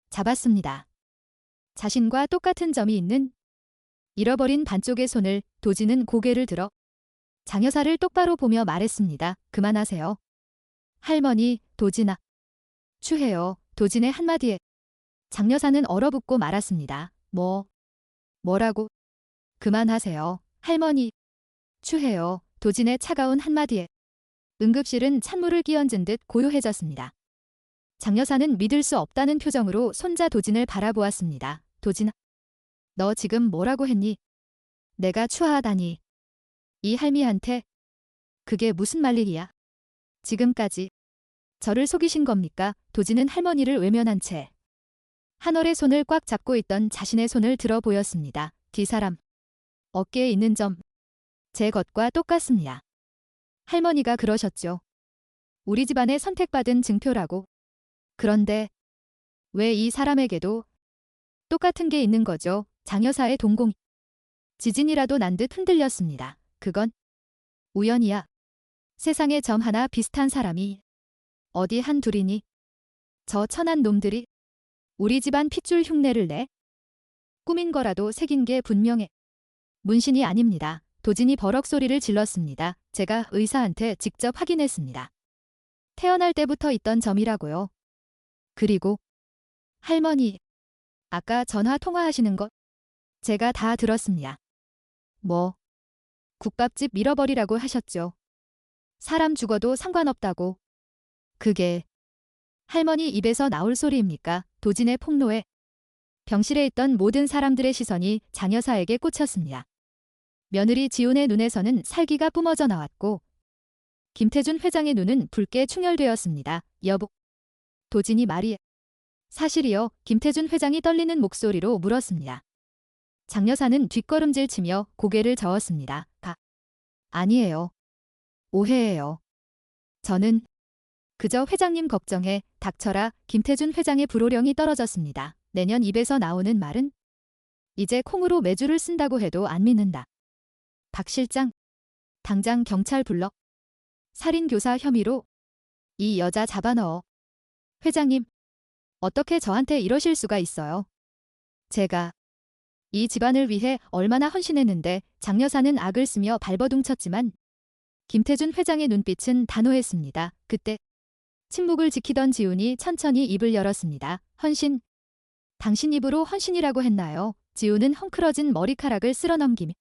잡았습니다. 자신과 똑같은 점이 있는 잃어버린 반쪽의 손을 도진은 고개를 들어 장 여사를 똑바로 보며 말했습니다. 그만하세요. 할머니, 도진아. 추해요. 도진의 한마디에 장 여사는 얼어붙고 말았습니다. 뭐라고? 그만하세요. 할머니. 추해요. 도진의 차가운 한마디에 응급실은 찬물을 끼얹은 듯 고요해졌습니다. 장 여사는 믿을 수 없다는 표정으로 손자 도진을 바라보았습니다. 도진아, 너 지금 뭐라고 했니? 내가 추하다니. 이 할미한테 그게 무슨 말일이야? 지금까지 저를 속이신 겁니까? 도진은 할머니를 외면한 채 한월의 손을 꽉 잡고 있던 자신의 손을 들어 보였습니다. 뒤사람 어깨에 있는 점 제 것과 똑같습니다. 할머니가 그러셨죠. 우리 집안의 선택받은 증표라고. 그런데 왜 이 사람에게도 똑같은 게 있는 거죠? 장 여사의 동공이 지진이라도 난 듯 흔들렸습니다. 그건 우연이야. 세상에 점 하나 비슷한 사람이 어디 한 둘이니? 저 천한 놈들이 우리 집안 핏줄 흉내를 내? 꾸민 거라도 새긴 게 분명해. 문신이 아닙니다. 도진이 버럭 소리를 질렀습니다. 제가 의사한테 직접 확인했습니다. 태어날 때부터 있던 점이라고요. 그리고 할머니, 아까 전화 통화하시는 것 제가 다 들었습니다. 국밥집 밀어버리라고 하셨죠. 사람 죽어도 상관없다고. 그게 할머니 입에서 나올 소리입니까? 도진의 폭로에 병실에 있던 모든 사람들의 시선이 장 여사에게 꽂혔습니다. 며느리 지훈의 눈에서는 살기가 뿜어져 나왔고 김태준 회장의 눈은 붉게 충혈되었습니다. 여보, 도진이 말이 사실이요? 김태준 회장이 떨리는 목소리로 물었습니다. 장 여사는 뒷걸음질 치며 고개를 저었습니다. 아니에요. 오해예요. 저는 그저 회장님 걱정해. 닥쳐라. 김태준 회장의 불호령이 떨어졌습니다. 내년 입에서 나오는 말은 이제 콩으로 매주를 쓴다고 해도 안 믿는다. 박 실장, 당장 경찰 불러. 살인교사 혐의로 이 여자 잡아넣어. 회장님, 어떻게 저한테 이러실 수가 있어요? 제가 이 집안을 위해 얼마나 헌신했는데 장 여사는 악을 쓰며 발버둥쳤지만 김태준 회장의 눈빛은 단호했습니다. 그때 침묵을 지키던 지훈이 천천히 입을 열었습니다. 헌신. 당신 입으로 헌신이라고 했나요? 지훈은 헝클어진 머리카락을 쓸어넘기며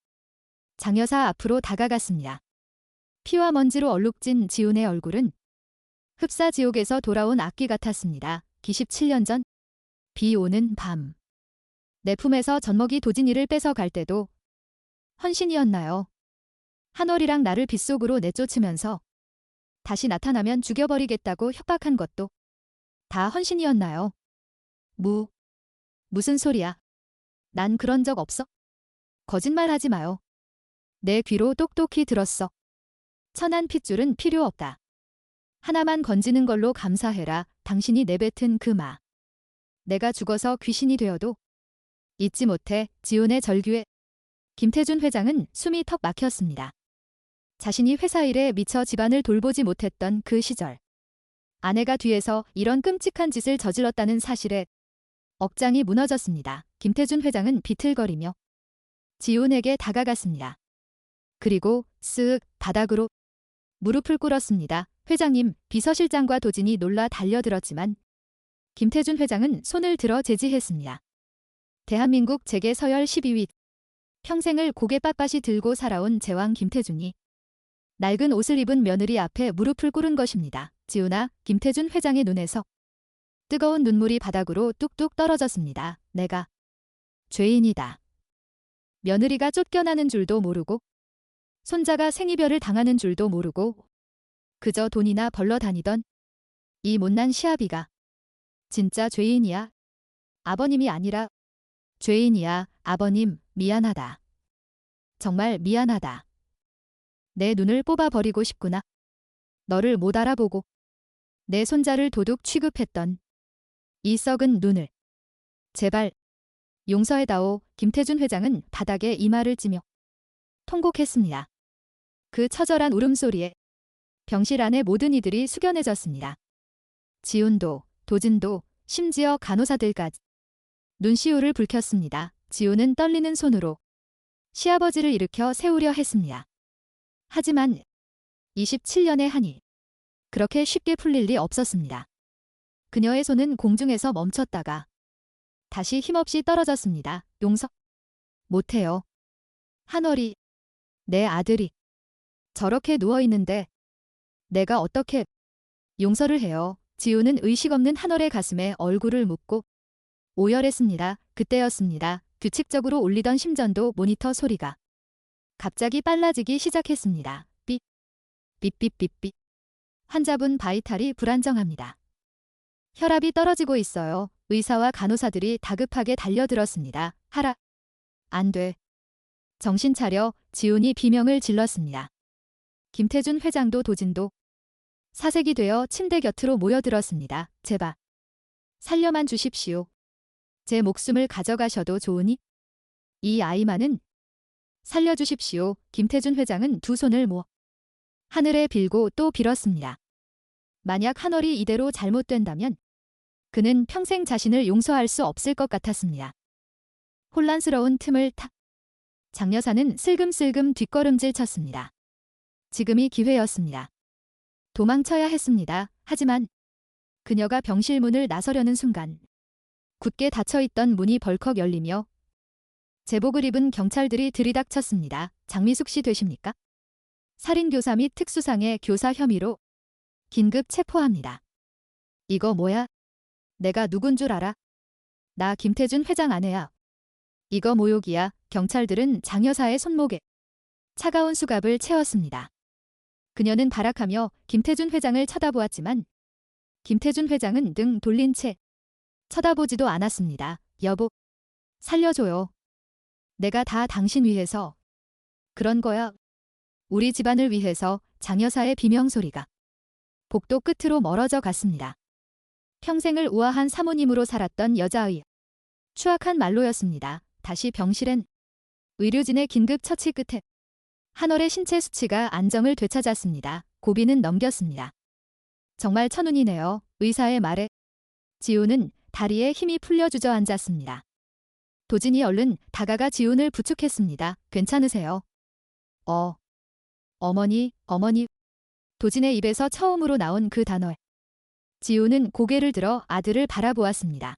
장 여사 앞으로 다가갔습니다. 피와 먼지로 얼룩진 지훈의 얼굴은 흡사 지옥에서 돌아온 악귀 같았습니다. 27년 전 비 오는 밤. 내 품에서 젖먹이 도진이를 뺏어 갈 때도 헌신이었나요? 한월이랑 나를 빗속으로 내쫓으면서 다시 나타나면 죽여버리겠다고 협박한 것도 다 헌신이었나요? 무슨 소리야? 난 그런 적 없어? 거짓말하지 마요. 내 귀로 똑똑히 들었어. 천한 핏줄은 필요 없다. 하나만 건지는 걸로 감사해라. 당신이 내뱉은 그 말. 내가 죽어서 귀신이 되어도 잊지 못해. 지훈의 절규에 김태준 회장은 숨이 턱 막혔습니다. 자신이 회사 일에 미처 집안을 돌보지 못했던 그 시절. 아내가 뒤에서 이런 끔찍한 짓을 저질렀다는 사실에 억장이 무너졌습니다. 김태준 회장은 비틀거리며 지훈에게 다가갔습니다. 그리고 쓱 바닥으로 무릎을 꿇었습니다. 회장님, 비서실장과 도진이 놀라 달려들었지만 김태준 회장은 손을 들어 제지했습니다. 대한민국 재계 서열 12위. 평생을 고개 빳빳이 들고 살아온 제왕 김태준이 낡은 옷을 입은 며느리 앞에 무릎을 꿇은 것입니다. 지훈아, 김태준 회장의 눈에서 뜨거운 눈물이 바닥으로 뚝뚝 떨어졌습니다. 내가 죄인이다. 며느리가 쫓겨나는 줄도 모르고 손자가 생이별을 당하는 줄도 모르고 그저 돈이나 벌러 다니던 이 못난 시아비가 진짜 죄인이야. 아버님이 아니라 죄인이야. 아버님, 미안하다. 정말 미안하다. 내 눈을 뽑아버리고 싶구나. 너를 못 알아보고 내 손자를 도둑 취급했던 이 썩은 눈을 제발 용서해다오. 김태준 회장은 바닥에 이마를 찌며 통곡했습니다. 그 처절한 울음소리에 병실 안의 모든 이들이 숙연해졌습니다. 지훈도, 도진도, 심지어 간호사들까지 눈시울을 붉혔습니다. 지훈은 떨리는 손으로 시아버지를 일으켜 세우려 했습니다. 하지만 27년의 한이 그렇게 쉽게 풀릴 리 없었습니다. 그녀의 손은 공중에서 멈췄다가 다시 힘없이 떨어졌습니다. 용서 못해요. 한월이, 내 아들이 저렇게 누워있는데 내가 어떻게 용서를 해요. 지훈은 의식 없는 한월의 가슴에 얼굴을 묻고 오열했습니다. 그때였습니다. 규칙적으로 울리던 심전도 모니터 소리가 갑자기 빨라지기 시작했습니다. 삐, 삐삐삐삐. 환자분 바이탈이 불안정합니다. 혈압이 떨어지고 있어요. 의사와 간호사들이 다급하게 달려들었습니다. 하라. 안 돼. 정신 차려. 지훈이 비명을 질렀습니다. 김태준 회장도 도진도 사색이 되어 침대 곁으로 모여들었습니다. 제발 살려만 주십시오. 제 목숨을 가져가셔도 좋으니 이 아이만은 살려주십시오. 김태준 회장은 두 손을 모아 하늘에 빌고 또 빌었습니다. 만약 한월이 이대로 잘못된다면 그는 평생 자신을 용서할 수 없을 것 같았습니다. 혼란스러운 틈을 타 장 여사는 슬금슬금 뒷걸음질 쳤습니다. 지금이 기회였습니다. 도망쳐야 했습니다. 하지만 그녀가 병실 문을 나서려는 순간 굳게 닫혀있던 문이 벌컥 열리며 제복을 입은 경찰들이 들이닥쳤습니다. 장미숙 씨 되십니까? 살인교사 및 특수상해 교사 혐의로 긴급 체포합니다. 이거 뭐야? 내가 누군 줄 알아? 나 김태준 회장 아내야. 이거 모욕이야. 경찰들은 장 여사의 손목에 차가운 수갑을 채웠습니다. 그녀는 발악하며 김태준 회장을 쳐다보았지만 김태준 회장은 등 돌린 채 쳐다보지도 않았습니다. 여보, 살려줘요. 내가 다 당신 위해서 그런 거야. 우리 집안을 위해서. 장 여사의 비명소리가 복도 끝으로 멀어져 갔습니다. 평생을 우아한 사모님으로 살았던 여자의 추악한 말로였습니다. 다시 병실엔 의료진의 긴급 처치 끝에 한월의 신체 수치가 안정을 되찾았습니다. 고비는 넘겼습니다. 정말 천운이네요. 의사의 말에 지훈은 다리에 힘이 풀려 주저앉았습니다. 도진이 얼른 다가가 지훈을 부축했습니다. 괜찮으세요? 어머니. 도진의 입에서 처음으로 나온 그 단어에 지훈은 고개를 들어 아들을 바라보았습니다.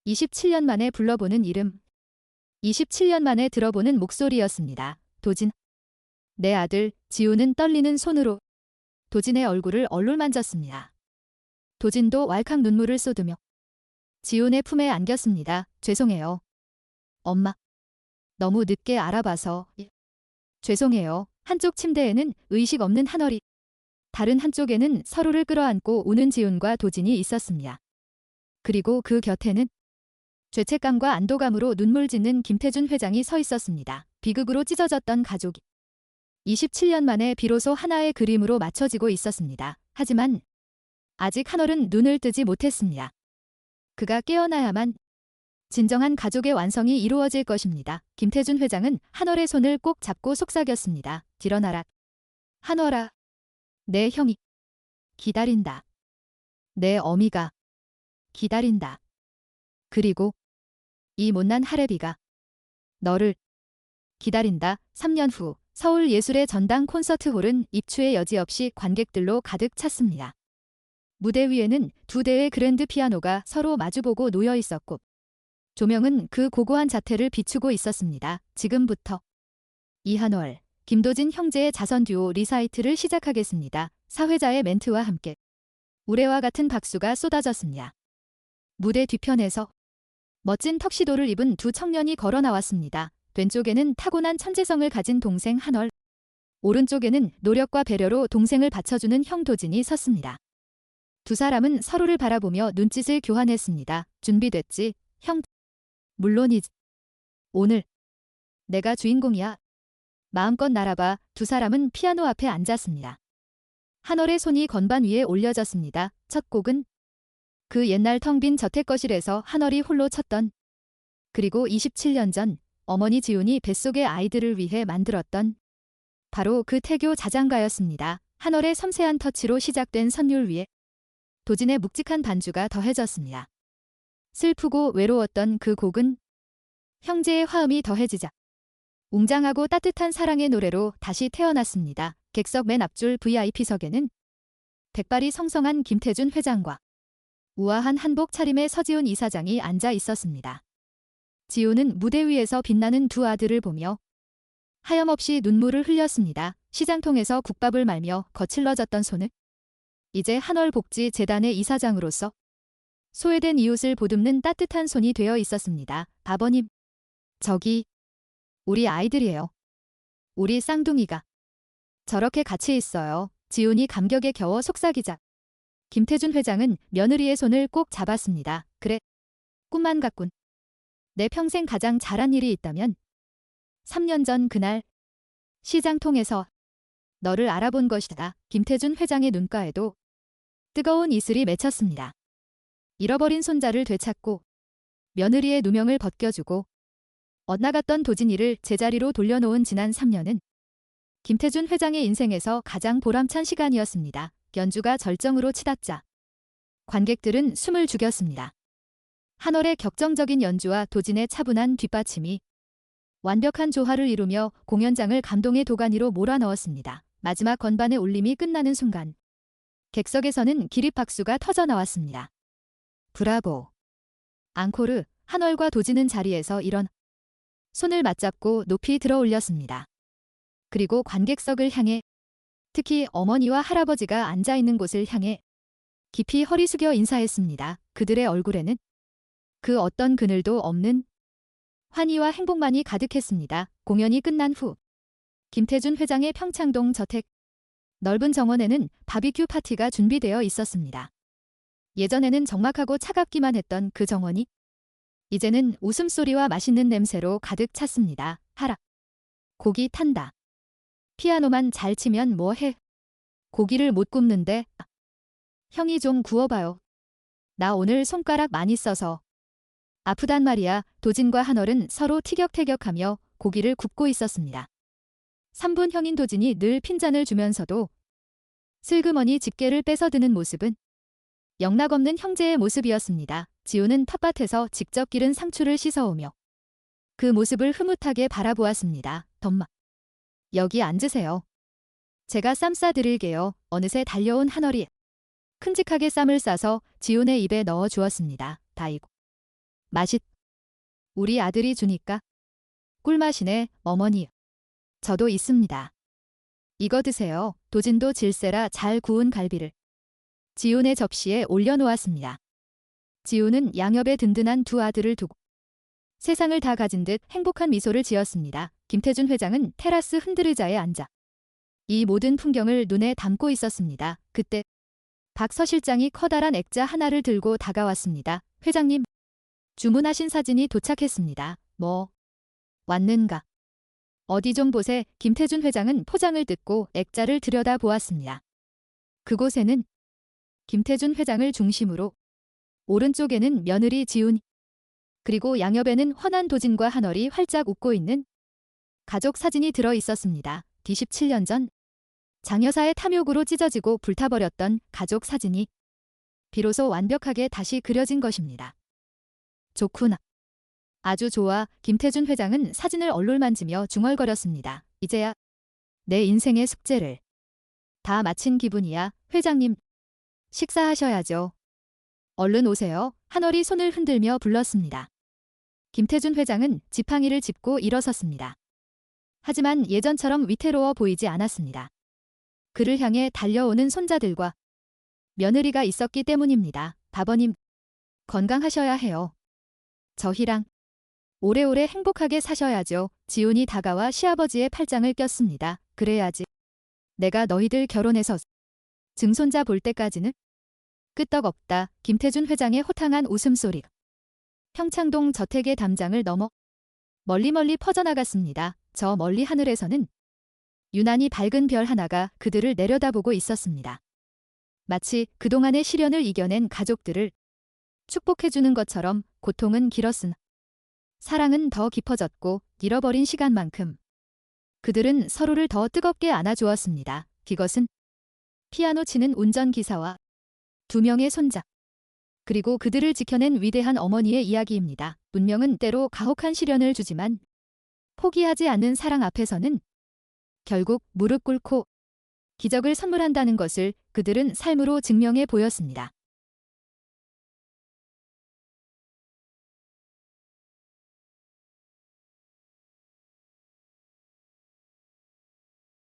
27년 만에 불러보는 이름. 27년 만에 들어보는 목소리였습니다. 도진. 내 아들. 지훈은 떨리는 손으로 도진의 얼굴을 얼룩만졌습니다. 도진도 왈칵 눈물을 쏟으며 지훈의 품에 안겼습니다. 죄송해요. 엄마. 너무 늦게 알아봐서. 죄송해요. 한쪽 침대에는 의식 없는 한월이, 다른 한쪽에는 서로를 끌어안고 우는 지훈과 도진이 있었습니다. 그리고 그 곁에는 죄책감과 안도감으로 눈물 짓는 김태준 회장이 서 있었습니다. 비극으로 찢어졌던 가족이 27년 만에 비로소 하나의 그림으로 맞춰지고 있었습니다. 하지만 아직 한월은 눈을 뜨지 못했습니다. 그가 깨어나야만 진정한 가족의 완성이 이루어질 것입니다. 김태준 회장은 한월의 손을 꼭 잡고 속삭였습니다. 일어나라. 한월아. 내 형이 기다린다. 내 어미가 기다린다. 그리고 이 못난 할애비가 너를 기다린다. 3년 후 서울예술의 전당 콘서트홀은 입추의 여지없이 관객들로 가득 찼습니다. 무대 위에는 두 대의 그랜드 피아노가 서로 마주보고 놓여 있었고 조명은 그 고고한 자태를 비추고 있었습니다. 지금부터 이한월, 김도진 형제의 자선 듀오 리사이트를 시작하겠습니다. 사회자의 멘트와 함께 우레와 같은 박수가 쏟아졌습니다. 무대 뒤편에서 멋진 턱시도를 입은 두 청년이 걸어 나왔습니다. 왼쪽에는 타고난 천재성을 가진 동생 한월, 오른쪽에는 노력과 배려로 동생을 받쳐주는 형 도진이 섰습니다. 두 사람은 서로를 바라보며 눈짓을 교환했습니다. 준비됐지, 형? 물론이지. 오늘 내가 주인공이야. 마음껏 날아봐. 두 사람은 피아노 앞에 앉았습니다. 한월의 손이 건반 위에 올려졌습니다. 첫 곡은 그 옛날 텅 빈 저택거실에서 한월이 홀로 쳤던, 그리고 27년 전 어머니 지훈이 뱃속의 아이들을 위해 만들었던 바로 그 태교 자장가였습니다. 한월의 섬세한 터치로 시작된 선율 위에 도진의 묵직한 반주가 더해졌습니다. 슬프고 외로웠던 그 곡은 형제의 화음이 더해지자 웅장하고 따뜻한 사랑의 노래로 다시 태어났습니다. 객석 맨 앞줄 VIP석에는 백발이 성성한 김태준 회장과 우아한 한복 차림의 서지훈 이사장이 앉아 있었습니다. 지훈은 무대 위에서 빛나는 두 아들을 보며 하염없이 눈물을 흘렸습니다. 시장통에서 국밥을 말며 거칠러졌던 손은 이제 한월복지재단의 이사장으로서 소외된 이웃을 보듬는 따뜻한 손이 되어 있었습니다. 아버님, 저기 우리 아이들이에요. 우리 쌍둥이가 저렇게 같이 있어요. 지훈이 감격에 겨워 속삭이자 김태준 회장은 며느리의 손을 꼭 잡았습니다. 그래, 꿈만 같군. 내 평생 가장 잘한 일이 있다면 3년 전 그날 시장통에서 너를 알아본 것이다. 김태준 회장의 눈가에도 뜨거운 이슬이 맺혔습니다. 잃어버린 손자를 되찾고 며느리의 누명을 벗겨주고 엇나갔던 도진이를 제자리로 돌려놓은 지난 3년은 김태준 회장의 인생에서 가장 보람찬 시간이었습니다. 연주가 절정으로 치닫자 관객들은 숨을 죽였습니다. 한월의 격정적인 연주와 도진의 차분한 뒷받침이 완벽한 조화를 이루며 공연장을 감동의 도가니로 몰아넣었습니다. 마지막 건반의 울림이 끝나는 순간 객석에서는 기립박수가 터져나왔습니다. 브라보! 앙코르! 한월과 도진은 자리에서 일어나 손을 맞잡고 높이 들어 올렸습니다. 그리고 관객석을 향해, 특히 어머니와 할아버지가 앉아있는 곳을 향해 깊이 허리 숙여 인사했습니다. 그들의 얼굴에는 그 어떤 그늘도 없는 환희와 행복만이 가득했습니다. 공연이 끝난 후 김태준 회장의 평창동 저택 넓은 정원에는 바비큐 파티가 준비되어 있었습니다. 예전에는 적막하고 차갑기만 했던 그 정원이 이제는 웃음소리와 맛있는 냄새로 가득 찼습니다. 하라. 고기 탄다. 피아노만 잘 치면 뭐해. 고기를 못 굽는데. 형이 좀 구워봐요. 나 오늘 손가락 많이 써서. 아프단 말이야. 도진과 한월은 서로 티격태격하며 고기를 굽고 있었습니다. 3분 형인 도진이 늘 핀잔을 주면서도 슬그머니 집게를 뺏어드는 모습은 영락없는 형제의 모습이었습니다. 지훈은 텃밭에서 직접 기른 상추를 씻어오며 그 모습을 흐뭇하게 바라보았습니다. 덤마. 여기 앉으세요. 제가 쌈 싸드릴게요. 어느새 달려온 한월이 큼직하게 쌈을 싸서 지훈의 입에 넣어 주었습니다. 다이고. 맛있. 우리 아들이 주니까. 꿀맛이네, 어머니. 저도 있습니다. 이거 드세요. 도진도 질세라 잘 구운 갈비를 지훈의 접시에 올려놓았습니다. 지훈은 양옆에 든든한 두 아들을 두고 세상을 다 가진 듯 행복한 미소를 지었습니다. 김태준 회장은 테라스 흔들의자에 앉아 이 모든 풍경을 눈에 담고 있었습니다. 그때 박 서실장이 커다란 액자 하나를 들고 다가왔습니다. 회장님, 주문하신 사진이 도착했습니다. 뭐 왔는가? 어디 좀 보세. 김태준 회장은 포장을 뜯고 액자를 들여다보았습니다. 그곳에는 김태준 회장을 중심으로 오른쪽에는 며느리 지훈, 그리고 양옆에는 헌한 도진과 한월이 활짝 웃고 있는 가족 사진이 들어 있었습니다. D17년 전 장 여사의 탐욕으로 찢어지고 불타버렸던 가족 사진이 비로소 완벽하게 다시 그려진 것입니다. 좋구나. 아주 좋아. 김태준 회장은 사진을 얼룰만지며 중얼거렸습니다. 이제야 내 인생의 숙제를 다 마친 기분이야. 회장님, 식사하셔야죠. 얼른 오세요. 한월이 손을 흔들며 불렀습니다. 김태준 회장은 지팡이를 짚고 일어섰습니다. 하지만 예전처럼 위태로워 보이지 않았습니다. 그를 향해 달려오는 손자들과 며느리가 있었기 때문입니다. 바버님, 건강하셔야 해요. 저희랑 오래오래 행복하게 사셔야죠. 지훈이 다가와 시아버지의 팔짱을 꼈습니다. 그래야지 내가 너희들 결혼해서 증손자 볼 때까지는 끄떡없다. 김태준 회장의 호탕한 웃음소리가 평창동 저택의 담장을 넘어 멀리 퍼져나갔습니다. 저 멀리 하늘에서는 유난히 밝은 별 하나가 그들을 내려다보고 있었습니다. 마치 그동안의 시련을 이겨낸 가족들을 축복해주는 것처럼. 고통은 길었으나 사랑은 더 깊어졌고 잃어버린 시간만큼 그들은 서로를 더 뜨겁게 안아주었습니다. 이것은 피아노 치는 운전기사와 두 명의 손자, 그리고 그들을 지켜낸 위대한 어머니의 이야기입니다. 운명은 때로 가혹한 시련을 주지만 포기하지 않는 사랑 앞에서는 결국 무릎 꿇고 기적을 선물한다는 것을 그들은 삶으로 증명해 보였습니다.